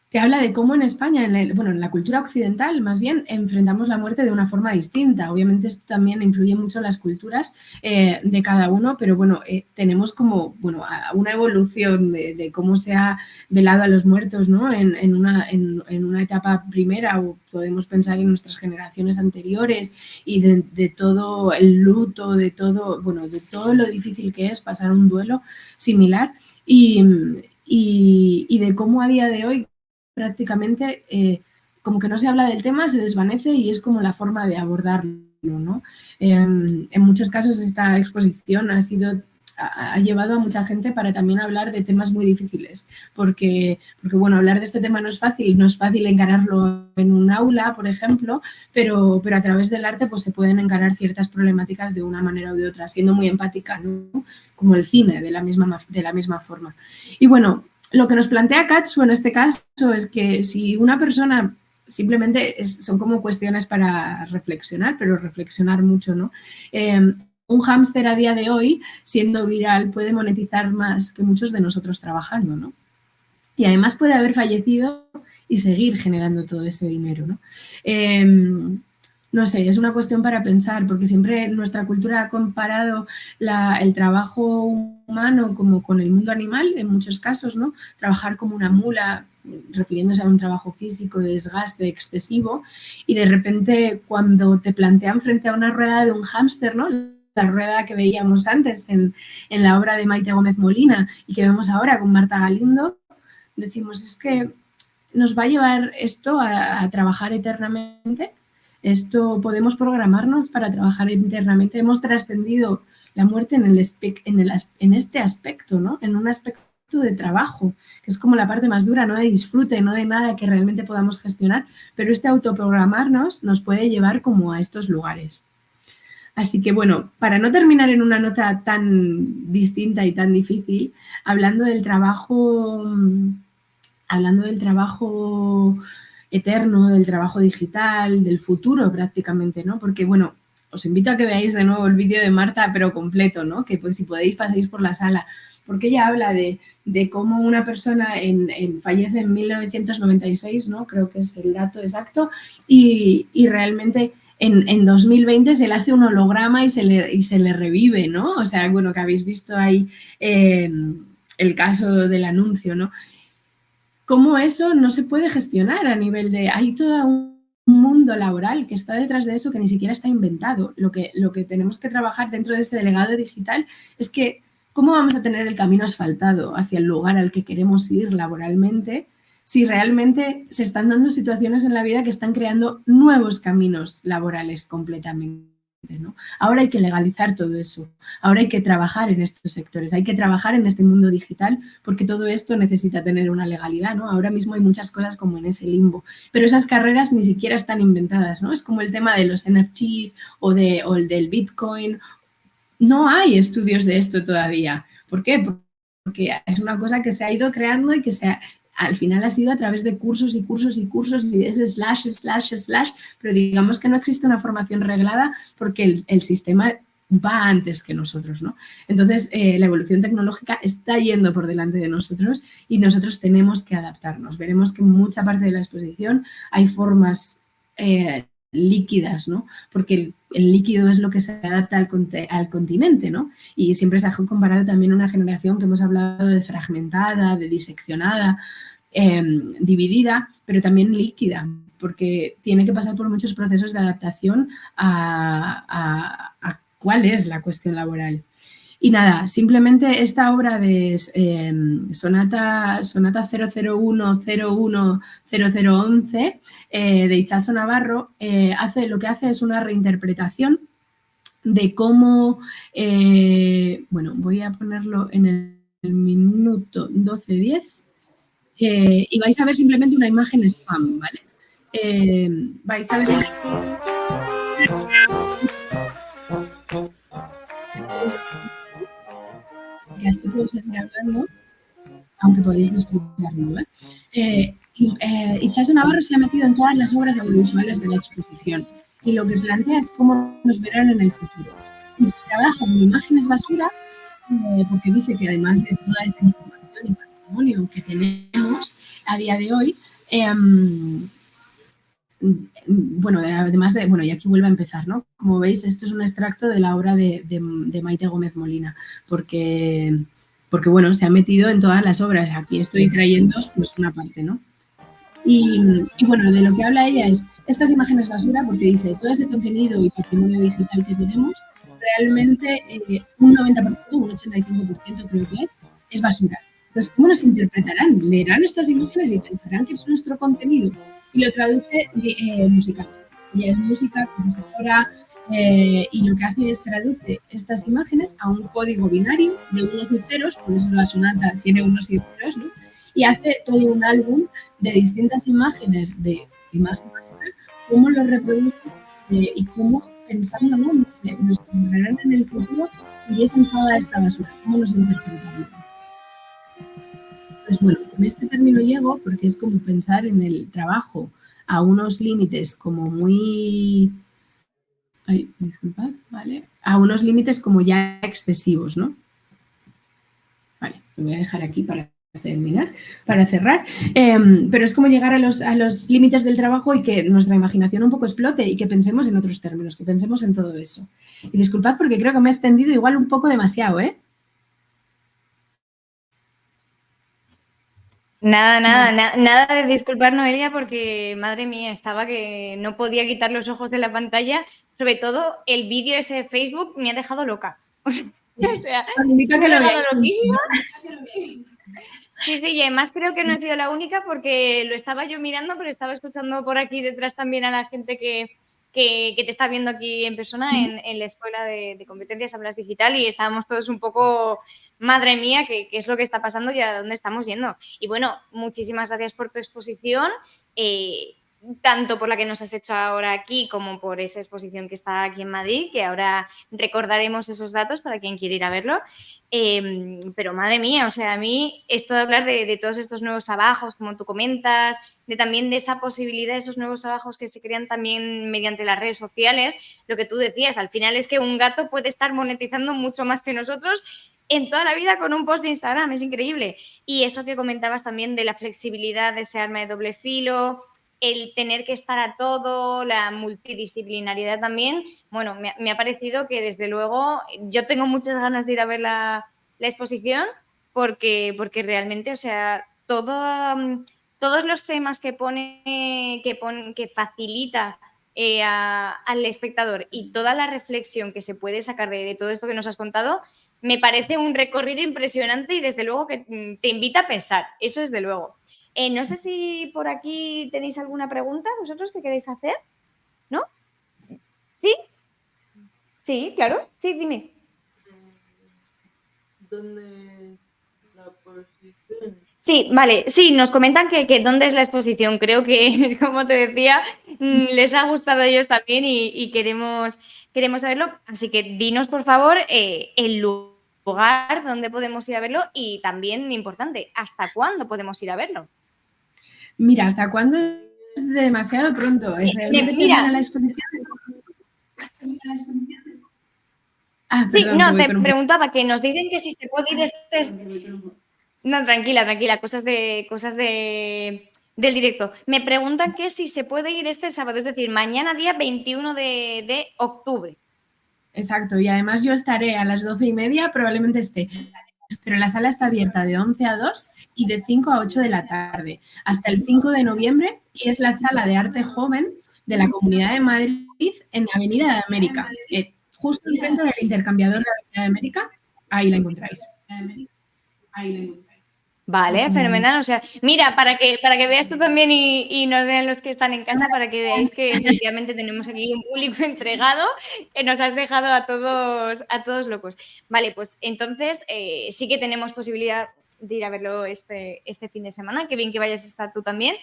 te habla de cómo en España, en la cultura occidental, más bien, enfrentamos la muerte de una forma distinta. Obviamente esto también influye mucho en las culturas de cada uno, pero bueno, tenemos como una evolución de cómo se ha velado a los muertos, ¿no? En una etapa primera, o podemos pensar en nuestras generaciones anteriores, y de todo el luto, de todo lo difícil que es pasar un duelo similar, y de cómo a día de hoy prácticamente como que no se habla del tema, se desvanece y es como la forma de abordarlo, ¿no? En muchos casos esta exposición ha llevado a mucha gente para también hablar de temas muy difíciles, porque bueno, hablar de este tema no es fácil encararlo en un aula, por ejemplo, pero a través del arte pues se pueden encarar ciertas problemáticas de una manera o de otra, siendo muy empática, ¿no? Como el cine, de la misma forma. Y bueno, lo que nos plantea Katsu en este caso es que si una persona simplemente son como cuestiones para reflexionar, pero reflexionar mucho, ¿no? Un hámster a día de hoy, siendo viral, puede monetizar más que muchos de nosotros trabajando, ¿no? Y además puede haber fallecido y seguir generando todo ese dinero, ¿no? No sé, es una cuestión para pensar, porque siempre nuestra cultura ha comparado el trabajo humano como con el mundo animal, en muchos casos, ¿no? Trabajar como una mula, refiriéndose a un trabajo físico de desgaste excesivo, y de repente cuando te plantean frente a una rueda de un hámster, ¿no? La rueda que veíamos antes en la obra de Maite Gómez Molina y que vemos ahora con Marta Galindo, decimos, es que nos va a llevar esto a trabajar eternamente. Esto podemos programarnos para trabajar internamente. Hemos trascendido la muerte en este aspecto, ¿no? En un aspecto de trabajo, que es como la parte más dura, no de disfrute, no de nada que realmente podamos gestionar, pero este autoprogramarnos nos puede llevar como a estos lugares. Así que bueno, para no terminar en una nota tan distinta y tan difícil, hablando del trabajo eterno, del trabajo digital, del futuro prácticamente, ¿no? Porque, bueno, os invito a que veáis de nuevo el vídeo de Marta, pero completo, ¿no? Que pues, si podéis paséis por la sala, porque ella habla de cómo una persona fallece en 1996, ¿no? Creo que es el dato exacto, y realmente en 2020 se le hace un holograma y se le revive, ¿no? O sea, bueno, que habéis visto ahí el caso del anuncio, ¿no? Cómo eso no se puede gestionar a nivel de... Hay todo un mundo laboral que está detrás de eso que ni siquiera está inventado. Lo que tenemos que trabajar dentro de ese delegado digital es que cómo vamos a tener el camino asfaltado hacia el lugar al que queremos ir laboralmente si realmente se están dando situaciones en la vida que están creando nuevos caminos laborales completamente, ¿no? Ahora hay que legalizar todo eso, ahora hay que trabajar en estos sectores, hay que trabajar en este mundo digital porque todo esto necesita tener una legalidad, ¿no? Ahora mismo hay muchas cosas como en ese limbo, pero esas carreras ni siquiera están inventadas, ¿no? Es como el tema de los NFTs o el del Bitcoin. No hay estudios de esto todavía. ¿Por qué? Porque es una cosa que se ha ido creando y que al final ha sido a través de cursos y cursos y cursos y es ///, pero digamos que no existe una formación reglada porque el sistema va antes que nosotros, ¿no? Entonces, la evolución tecnológica está yendo por delante de nosotros y nosotros tenemos que adaptarnos. Veremos que en mucha parte de la exposición hay formas líquidas, ¿no? Porque el líquido es lo que se adapta al continente, ¿no? Y siempre se ha comparado también a una generación que hemos hablado de fragmentada, de diseccionada, dividida, pero también líquida, porque tiene que pasar por muchos procesos de adaptación a cuál es la cuestión laboral. Y nada, simplemente esta obra de Sonata 001-01-0011 de Itxaso Navarro lo que hace es una reinterpretación de cómo, bueno, voy a ponerlo en el minuto 12:10 y vais a ver simplemente una imagen spam, ¿vale? Vais a ver... que así puedo seguir hablando, aunque podéis disfrutarlo, Itxaso Navarro se ha metido en todas las obras audiovisuales de la exposición y lo que plantea es cómo nos verán en el futuro. Y trabaja con imágenes basura porque dice que además de toda esta información y patrimonio que tenemos a día de hoy, bueno, además de, bueno, y aquí vuelve a empezar, ¿no? Como veis, esto es un extracto de la obra de Maite Gómez Molina, porque, bueno, se ha metido en todas las obras. Aquí estoy trayendo pues una parte, ¿no? Y bueno, de lo que habla ella es estas imágenes basura, porque dice, todo ese contenido y patrimonio digital que tenemos, realmente un 90%, un 85% creo que es basura. Entonces, ¿cómo nos interpretarán? ¿Leerán estas imágenes y pensarán que es nuestro contenido? Y lo traduce musicalmente. Ella es música, compositora, y lo que hace es traduce estas imágenes a un código binario de unos y ceros, por eso la sonata tiene unos y ceros, ¿no? Y hace todo un álbum de distintas imágenes de imagen basura, cómo lo reproduce y cómo pensando, ¿no? Nos encontrarán en el futuro si viesen toda esta basura, cómo nos interpretarían. Pues bueno, con este término llego porque es como pensar en el trabajo a unos límites como muy... Ay, disculpad, ¿vale? A unos límites como ya excesivos, ¿no? Vale, lo voy a dejar aquí para terminar, para cerrar, pero es como llegar a los límites del trabajo y que nuestra imaginación un poco explote y que pensemos en otros términos, que pensemos en todo eso. Y disculpad porque creo que me he extendido igual un poco demasiado, ¿eh? Nada de disculpar, Noelia, porque, madre mía, estaba que no podía quitar los ojos de la pantalla. Sobre todo, el vídeo ese de Facebook me ha dejado loca. O sea, os invito a que lo veáis. Loquísima. Sí, y además creo que no he sido la única porque lo estaba yo mirando, pero estaba escuchando por aquí detrás también a la gente que te está viendo aquí en persona en la Escuela de Competencias Hablas Digital y estábamos todos un poco, madre mía, ¿qué es lo que está pasando y a dónde estamos yendo? Y bueno, muchísimas gracias por tu exposición, tanto por la que nos has hecho ahora aquí como por esa exposición que está aquí en Madrid, que ahora recordaremos esos datos para quien quiera ir a verlo. Pero madre mía, o sea, a mí esto de hablar de todos estos nuevos trabajos, como tú comentas, también de esa posibilidad de esos nuevos trabajos que se crean también mediante las redes sociales, lo que tú decías, al final es que un gato puede estar monetizando mucho más que nosotros en toda la vida con un post de Instagram, es increíble. Y eso que comentabas también de la flexibilidad de ese arma de doble filo, el tener que estar a todo, la multidisciplinariedad también, bueno, me ha parecido que desde luego yo tengo muchas ganas de ir a ver la exposición porque realmente, o sea, todos los temas que facilita al espectador y toda la reflexión que se puede sacar de todo esto que nos has contado, me parece un recorrido impresionante y desde luego que te invita a pensar, eso desde luego. No sé si por aquí tenéis alguna pregunta vosotros que queréis hacer, ¿no? ¿Sí? Sí, claro, sí, dime. ¿Dónde la exposición? Sí, vale, sí, nos comentan que dónde es la exposición. Creo que, como te decía, les ha gustado a ellos también y queremos saberlo. Así que dinos, por favor, el lugar donde podemos ir a verlo y también, importante, ¿hasta cuándo podemos ir a verlo? Mira, ¿hasta cuándo es demasiado pronto? ¿Es realmente termina la exposición? Ah, sí, perdón, no, te preguntaba que nos dicen que si se puede ir No, tranquila, cosas del directo. Me preguntan que si se puede ir este sábado, es decir, mañana día 21 de octubre. Exacto, y además yo estaré a las 12:30, probablemente esté. Pero la sala está abierta de 11 a 2 y de 5 a 8 de la tarde, hasta el 5 de noviembre, y es la Sala de Arte Joven de la Comunidad de Madrid en Avenida de América, justo enfrente del intercambiador de Avenida de América, ahí la encontráis. Vale, fenomenal. O sea, mira, para que veas tú también y nos vean los que están en casa, para que veáis que efectivamente tenemos aquí un público entregado que nos has dejado a todos locos. Vale, pues entonces sí que tenemos posibilidad de ir a verlo este fin de semana. Qué bien que vayas a estar tú también.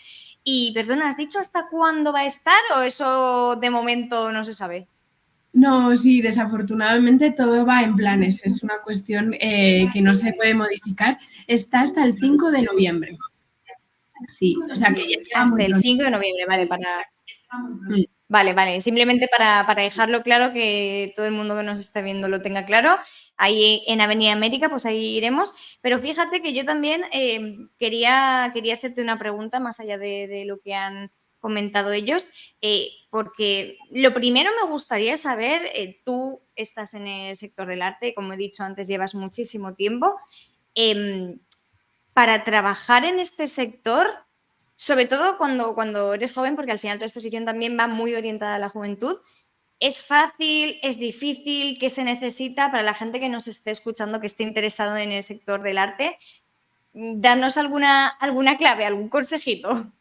Y perdona, ¿has dicho hasta cuándo va a estar o eso de momento no se sabe? No, sí, desafortunadamente todo va en planes. Es una cuestión que no se puede modificar. Está hasta el 5 de noviembre. Sí, o sea que ya está Hasta muy el pronto. 5 de noviembre, vale, Vale, simplemente para dejarlo claro, que todo el mundo que nos está viendo lo tenga claro. Ahí en Avenida América, pues ahí iremos. Pero fíjate que yo también quería hacerte una pregunta más allá de lo que han comentado ellos, porque lo primero me gustaría saber, tú estás en el sector del arte, como he dicho antes, llevas muchísimo tiempo. Para trabajar en este sector, sobre todo cuando eres joven, porque al final tu exposición también va muy orientada a la juventud, ¿es fácil, es difícil? ¿Qué se necesita para la gente que nos esté escuchando, que esté interesado en el sector del arte? Darnos alguna clave, algún consejito.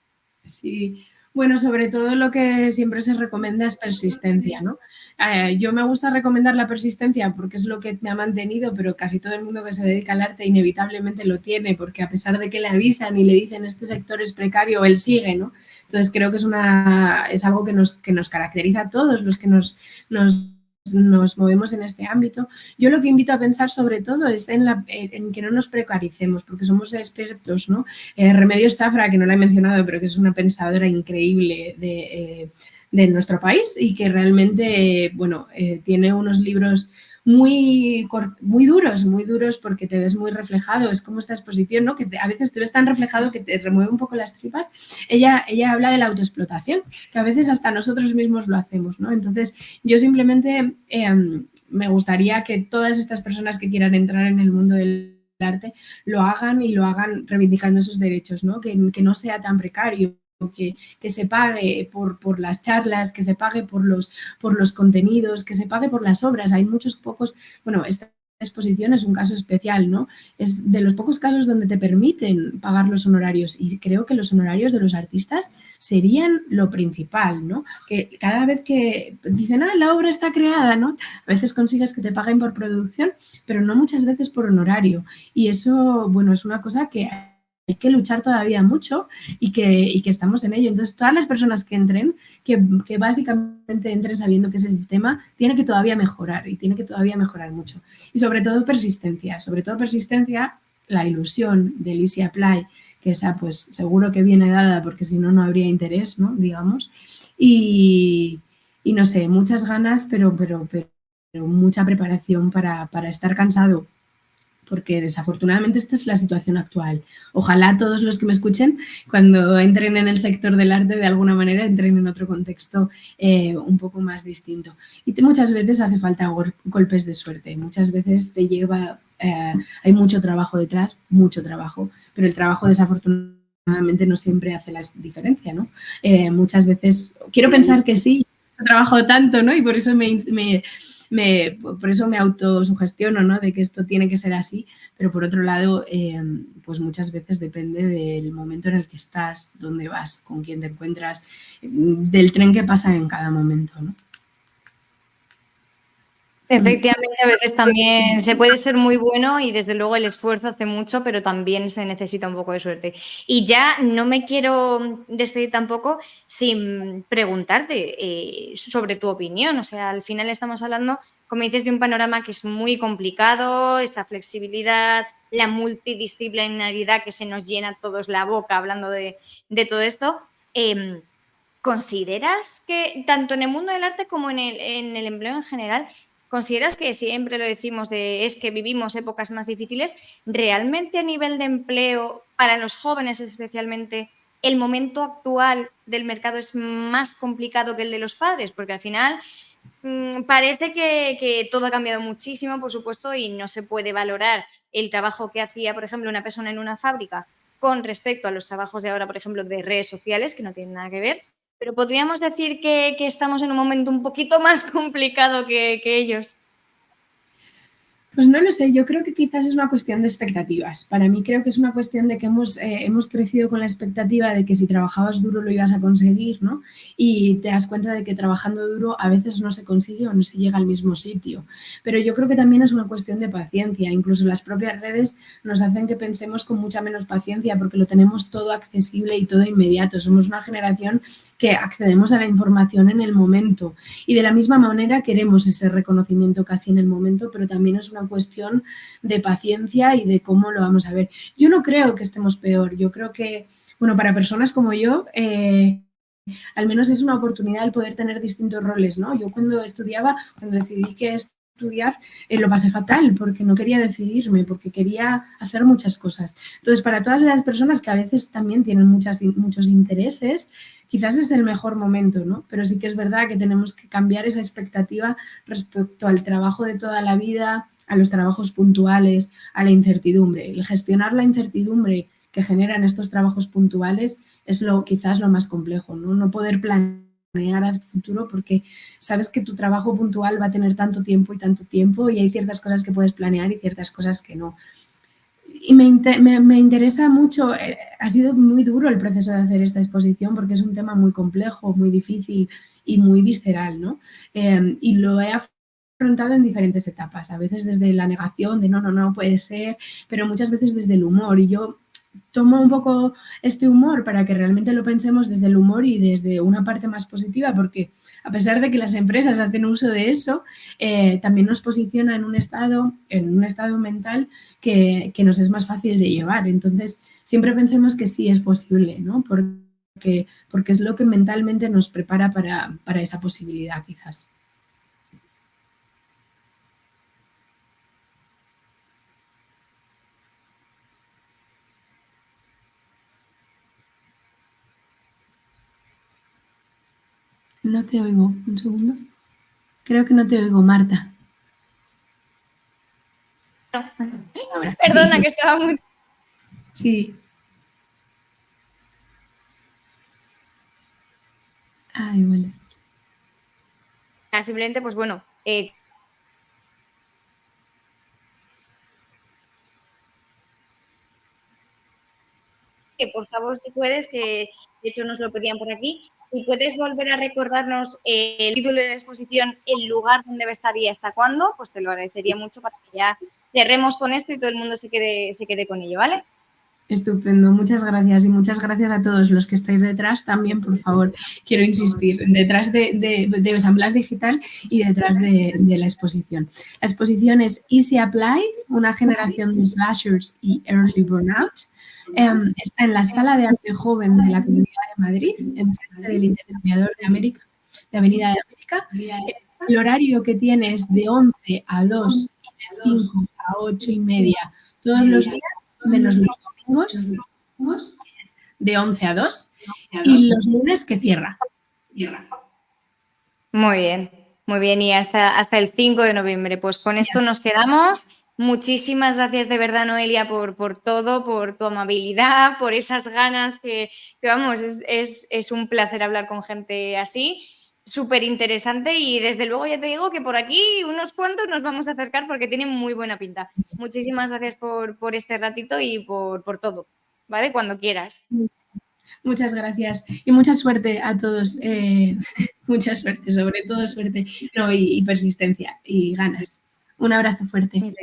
Sí, bueno, sobre todo lo que siempre se recomienda es persistencia, ¿no? Yo me gusta recomendar la persistencia porque es lo que me ha mantenido, pero casi todo el mundo que se dedica al arte inevitablemente lo tiene, porque a pesar de que le avisan y le dicen este sector es precario, él sigue, ¿no? Entonces creo que es algo que nos caracteriza a todos los que nos movemos en este ámbito. Yo lo que invito a pensar sobre todo es en que no nos precaricemos, porque somos expertos, ¿no? Remedios Zafra, que no la he mencionado, pero que es una pensadora increíble de nuestro país y que realmente, bueno, tiene unos libros muy duros porque te ves muy reflejado, es como esta exposición, ¿no? Que a veces te ves tan reflejado que te remueve un poco las tripas. Ella habla de la autoexplotación, que a veces hasta nosotros mismos lo hacemos, ¿no? Entonces, yo simplemente me gustaría que todas estas personas que quieran entrar en el mundo del arte lo hagan y lo hagan reivindicando esos derechos, ¿no? Que no sea tan precario, que se pague por las charlas, que se pague por los contenidos, que se pague por las obras. Hay muchos pocos, bueno, esta exposición es un caso especial, ¿no? Es de los pocos casos donde te permiten pagar los honorarios y creo que los honorarios de los artistas serían lo principal, ¿no? Que cada vez que dicen, la obra está creada, ¿no? A veces consigues que te paguen por producción, pero no muchas veces por honorario. Y eso, bueno, es una cosa que hay que luchar todavía mucho y que estamos en ello. Entonces, todas las personas que entren, que básicamente entren sabiendo que ese sistema tiene que todavía mejorar y tiene que todavía mejorar mucho. Y sobre todo persistencia, la ilusión del Easy Apply, que esa pues seguro que viene dada porque si no, no habría interés, ¿no? Digamos. Y no sé, muchas ganas, pero mucha preparación para estar cansado, porque desafortunadamente esta es la situación actual. Ojalá todos los que me escuchen, cuando entren en el sector del arte, de alguna manera entren en otro contexto un poco más distinto. Y muchas veces hace falta golpes de suerte, muchas veces te lleva, hay mucho trabajo detrás, mucho trabajo, pero el trabajo desafortunadamente no siempre hace la diferencia, ¿no? Muchas veces, quiero pensar que sí, he trabajado tanto, ¿no? Y por eso por eso me autosugestiono, ¿no? De que esto tiene que ser así, pero por otro lado, pues muchas veces depende del momento en el que estás, dónde vas, con quién te encuentras, del tren que pasa en cada momento, ¿no? Efectivamente, a veces también se puede ser muy bueno y desde luego el esfuerzo hace mucho, pero también se necesita un poco de suerte. Y ya no me quiero despedir tampoco sin preguntarte sobre tu opinión. O sea, al final estamos hablando, como dices, de un panorama que es muy complicado, esta flexibilidad, la multidisciplinaridad que se nos llena a todos la boca hablando de todo esto. ¿Consideras que tanto en el mundo del arte como en el empleo en general, consideras que siempre lo decimos es que vivimos épocas más difíciles, realmente a nivel de empleo, para los jóvenes especialmente, el momento actual del mercado es más complicado que el de los padres? Porque al final parece que todo ha cambiado muchísimo, por supuesto, y no se puede valorar el trabajo que hacía, por ejemplo, una persona en una fábrica con respecto a los trabajos de ahora, por ejemplo, de redes sociales, que no tienen nada que ver. Pero podríamos decir que estamos en un momento un poquito más complicado que ellos. Pues no lo sé, yo creo que quizás es una cuestión de expectativas. Para mí creo que es una cuestión de que hemos crecido con la expectativa de que si trabajabas duro lo ibas a conseguir, ¿no? Y te das cuenta de que trabajando duro a veces no se consigue o no se llega al mismo sitio. Pero yo creo que también es una cuestión de paciencia. Incluso las propias redes nos hacen que pensemos con mucha menos paciencia porque lo tenemos todo accesible y todo inmediato. Somos una generación que accedemos a la información en el momento y de la misma manera queremos ese reconocimiento casi en el momento, pero también es una cuestión de paciencia y de cómo lo vamos a ver. Yo no creo que estemos peor, yo creo que, bueno, para personas como yo, al menos es una oportunidad el poder tener distintos roles, ¿no? Yo cuando decidí que estudiar, lo pasé fatal porque no quería decidirme, porque quería hacer muchas cosas. Entonces, para todas las personas que a veces también tienen muchos intereses, quizás es el mejor momento, ¿no? Pero sí que es verdad que tenemos que cambiar esa expectativa respecto al trabajo de toda la vida, a los trabajos puntuales, a la incertidumbre. El gestionar la incertidumbre que generan estos trabajos puntuales es quizás lo más complejo, ¿no? No poder planear al futuro porque sabes que tu trabajo puntual va a tener tanto tiempo y hay ciertas cosas que puedes planear y ciertas cosas que no. Y me interesa mucho, ha sido muy duro el proceso de hacer esta exposición porque es un tema muy complejo, muy difícil y muy visceral, ¿no? Y lo he afrontado en diferentes etapas, a veces desde la negación de no puede ser, pero muchas veces desde el humor. Y yo tomo un poco este humor para que realmente lo pensemos desde el humor y desde una parte más positiva, porque a pesar de que las empresas hacen uso de eso, también nos posiciona en un estado mental que nos es más fácil de llevar. Entonces, siempre pensemos que sí es posible, ¿no? Porque es lo que mentalmente nos prepara para esa posibilidad, quizás. No te oigo, un segundo. Creo que no te oigo, Marta. Ahora, Perdona, sí. que estaba muy... Sí. Igual es. Simplemente, pues bueno, que por favor, si puedes, que de hecho nos lo pedían por aquí, si puedes volver a recordarnos el título de la exposición, el lugar donde va a estar y hasta cuándo, pues te lo agradecería mucho para que ya cerremos con esto y todo el mundo se quede con ello, ¿vale? Estupendo, muchas gracias y muchas gracias a todos los que estáis detrás también, por favor, quiero insistir, detrás de San Blas Digital y detrás de la exposición. La exposición es Easy Apply, una generación de slashers y early burnout. Está en la Sala de Arte Joven de la Comunidad de Madrid, enfrente del Intercambiador de Avenida de América. El horario que tiene es de 11 a 2 y de 5 a 8 y media todos los días, menos los domingos, de 11 a 2, y los lunes que cierra. Muy bien, y hasta el 5 de noviembre. Pues con esto nos quedamos. Muchísimas gracias de verdad, Noelia, por todo, por tu amabilidad, por esas ganas que vamos, es un placer hablar con gente así, súper interesante y desde luego ya te digo que por aquí unos cuantos nos vamos a acercar porque tienen muy buena pinta. Muchísimas gracias por este ratito y por todo, ¿vale? Cuando quieras. Muchas gracias y mucha suerte a todos. Mucha suerte, sobre todo suerte y persistencia y ganas. Un abrazo fuerte.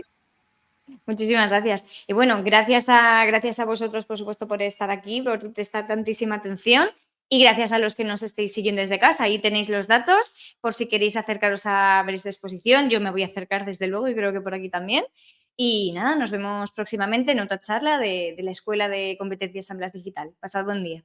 Muchísimas gracias. Y bueno, gracias a vosotros, por supuesto, por estar aquí, por prestar tantísima atención y gracias a los que nos estéis siguiendo desde casa. Ahí tenéis los datos por si queréis acercaros a ver esta exposición. Yo me voy a acercar desde luego y creo que por aquí también. Y nada, nos vemos próximamente en otra charla de la Escuela de Competencias San Blas Digital. Pasad buen día.